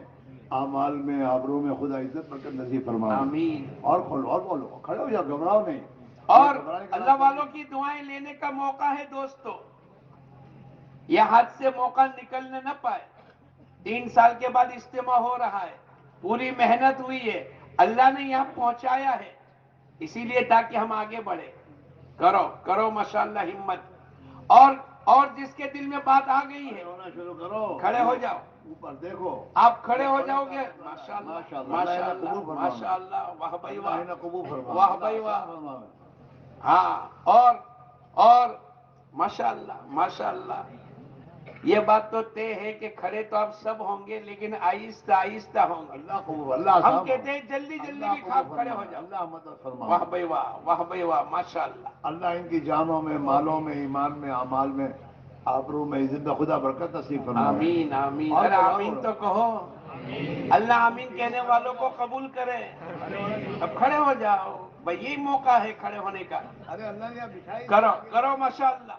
اعمال میں، آبروں میں خدا عزت برکت نصیب فرمائے. آمین. اور کھولو، اور بولو، کھڑے ہو جاؤ، گھبراؤ نہیں. اور گھبرانے کا اللہ راستہ والوں کی دعائیں لینے کا موقع ہے دوستو. یہ ہاتھ سے موقع نکلنے نہ پائے. 3 سال کے بعد اجتماع ہو رہا ہے، پوری محنت ہوئی ہے، اللہ نے یہاں پہنچایا ہے، اسی لیے تاکہ ہم آگے بڑھے. کرو ماشاءاللہ ہمت. اور جس کے دل میں بات آ گئی ہے ہونا شروع کرو، کھڑے ہو جاؤ. اوپر دیکھو، آپ کھڑے ہو جاؤ گے. ماشاءاللہ ماشاءاللہ قبول فرمائے. ماشاءاللہ. واہ بھائی واہ، اللہ قبول فرمائے. واہ بھائی واہ. فرمائے. ہاں. اور ماشاءاللہ ماشاءاللہ. یہ بات تو طے ہے کہ کھڑے تو آپ سب ہوں گے، لیکن آہستہ آہستہ ہوں گے. اللہ قبول، اللہ ہم آسان کہتے فرمائے. ہیں جلدی جلدی اللہ بھی قبول کھڑے ہو فرمائے. جاؤ. اللہ مدد فرمائے. واہ بھائی واہ، واہ بھائی واہ ماشاءاللہ. اللہ ان کی جانوں میں، مالوں میں، ایمان میں، اعمال میں، آبرو میں، عزت میں خدا برکت نصیب فرمائے. آمین آمین. اور ارے بولو، اور آمین بولو. تو کہو. اللہ آمین کہنے والوں کو قبول کرے. اب کھڑے ہو جاؤ بھائی، یہی موقع ہے کھڑے ہونے کا. ارے اللہ نے بچھائی کرو ماشاءاللہ.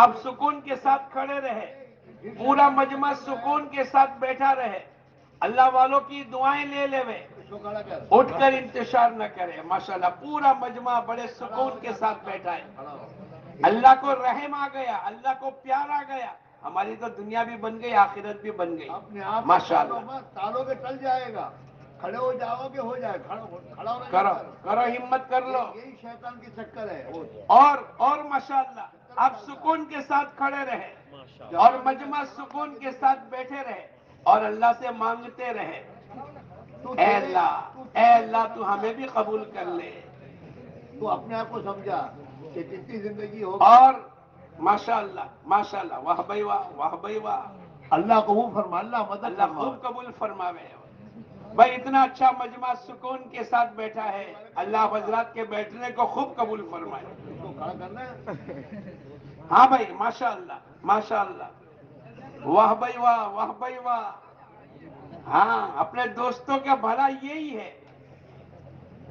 آپ سکون کے ساتھ کھڑے رہے، پورا مجمع سکون کے ساتھ بیٹھا رہے، اللہ والوں کی دعائیں لے لے، اٹھ کر انتشار نہ کرے. ماشاءاللہ پورا مجمع بڑے سکون کے ساتھ بیٹھا ہے. اللہ کو رحم آ گیا، اللہ کو پیار آ گیا. ہماری تو دنیا بھی بن گئی، آخرت بھی بن گئی. اپنے آپ ماشاءاللہ. تالوں کے ٹل جائے گا. کھڑے ہو جاؤ گے، ہو جائے. کھڑا ہونا کرو ہمت کر لو. یہی شیطان کی چکر ہے. اور ماشاءاللہ آپ سکون کے ساتھ کھڑے رہے اور مجمع سکون کے ساتھ بیٹھے رہے اور اللہ سے مانگتے رہے. اے اللہ تو ہمیں بھی قبول کر لے. تو اپنے آپ کو سمجھا کہ کتنی زندگی ہو. اور ماشاءاللہ ماشاءاللہ. واہ بھائی واہ، واہ بھائی واہ. اللہ قبول فرما. اللہ مدد اللہ فرما. خوب قبول فرماوے. بھائی اتنا اچھا مجمع سکون کے ساتھ بیٹھا ہے، اللہ حضرات کے بیٹھنے کو خوب قبول فرمائے. اس کو کھڑا کرنا ہے. ہاں بھائی ماشاءاللہ ماشاءاللہ. واہ بھائی واہ، واہ بھائی واہ. ہاں، اپنے دوستوں کا بھلا یہی ہے،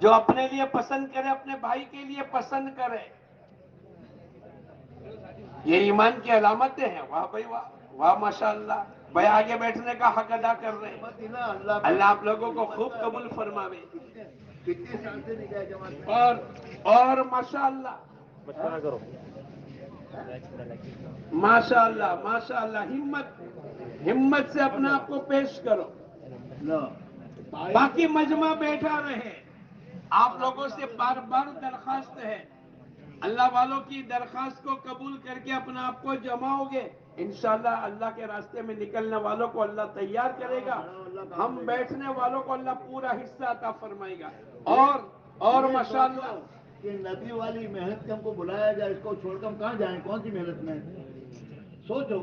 جو اپنے لیے پسند کرے اپنے بھائی کے لیے پسند کرے. یہ ایمان کی علامتیں ہیں. واہ بھائی واہ، واہ ماشاءاللہ. بھائی آگے بیٹھنے کا حق ادا کر رہے ہیں. اللہ آپ لوگوں کو خوب قبول فرماوے. کتنے سال سے نکاح جماعت میں. اور ماشاءاللہ ماشاءاللہ ماشاءاللہ. ہمت سے اپنے آپ کو پیش کرو. باقی مجمع بیٹھا رہے. آپ لوگوں سے بار بار درخواست ہے، اللہ والوں کی درخواست کو قبول کر کے اپنا آپ کو جماؤ گے، انشاءاللہ اللہ کے راستے میں نکلنے والوں کو اللہ تیار کرے گا. ہم بیٹھنے والوں کو اللہ پورا حصہ عطا فرمائے گا. اور ماشاءاللہ کہ نبی والی محنت کے ہم کو بلایا جائے، اس کو چھوڑ کر ہم کہاں جائیں؟ کون سی محنت میں؟ سوچو.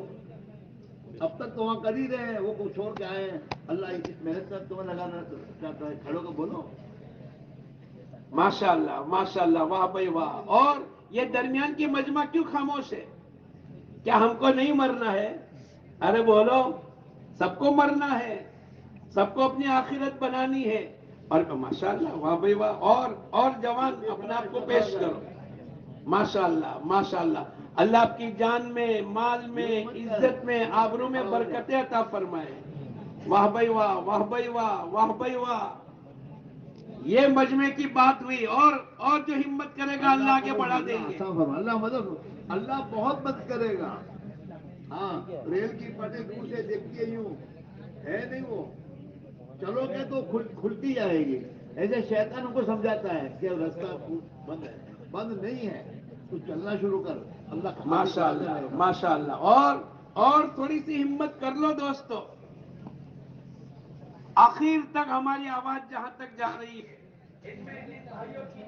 اب تک تو وہاں کر ہی رہے ہیں، وہ کو چھوڑ کے آئے ہیں. اللہ اس محنت میں تمہیں لگانا چاہتا ہے. کھڑوں کو بولو. ماشاءاللہ ماشاءاللہ. واہ بھائی واہ. اور یہ درمیان کی مجمع کیوں خاموش ہے؟ کیا ہم کو نہیں مرنا ہے؟ ارے بولو، سب کو مرنا ہے، سب کو اپنی آخرت بنانی ہے. اور ماشاءاللہ واہ بھائی واہ. اور جوان اپنے آپ کو پیش کرو. ماشاءاللہ ماشاءاللہ. اللہ آپ کی جان میں، مال میں، عزت میں، آبرو میں برکتیں عطا فرمائے. واہ بھائی واہ، واہ بھائی واہ، واہ بھائی واہ. یہ مجمع کی بات ہوئی. اور جو ہمت کرے گا اللہ آگے بڑھا دیں گے. اللہ مدد، اللہ بہت مدد کرے گا. ہاں، ریل کی پٹری دور سے دیکھتی ہے یوں ہے نہیں، وہ چلو گے تو کھلتی جائے گی. ایسے شیطان ہم کو سمجھاتا ہے کہ راستہ بند ہے. بند نہیں ہے، تو چلنا شروع کر. اللہ ماشاءاللہ ماشاءاللہ. اور تھوڑی سی ہمت کر لو دوستو. آخر تک ہماری آواز جہاں تک جا رہی ہے، ان میں ان بھائیوں کی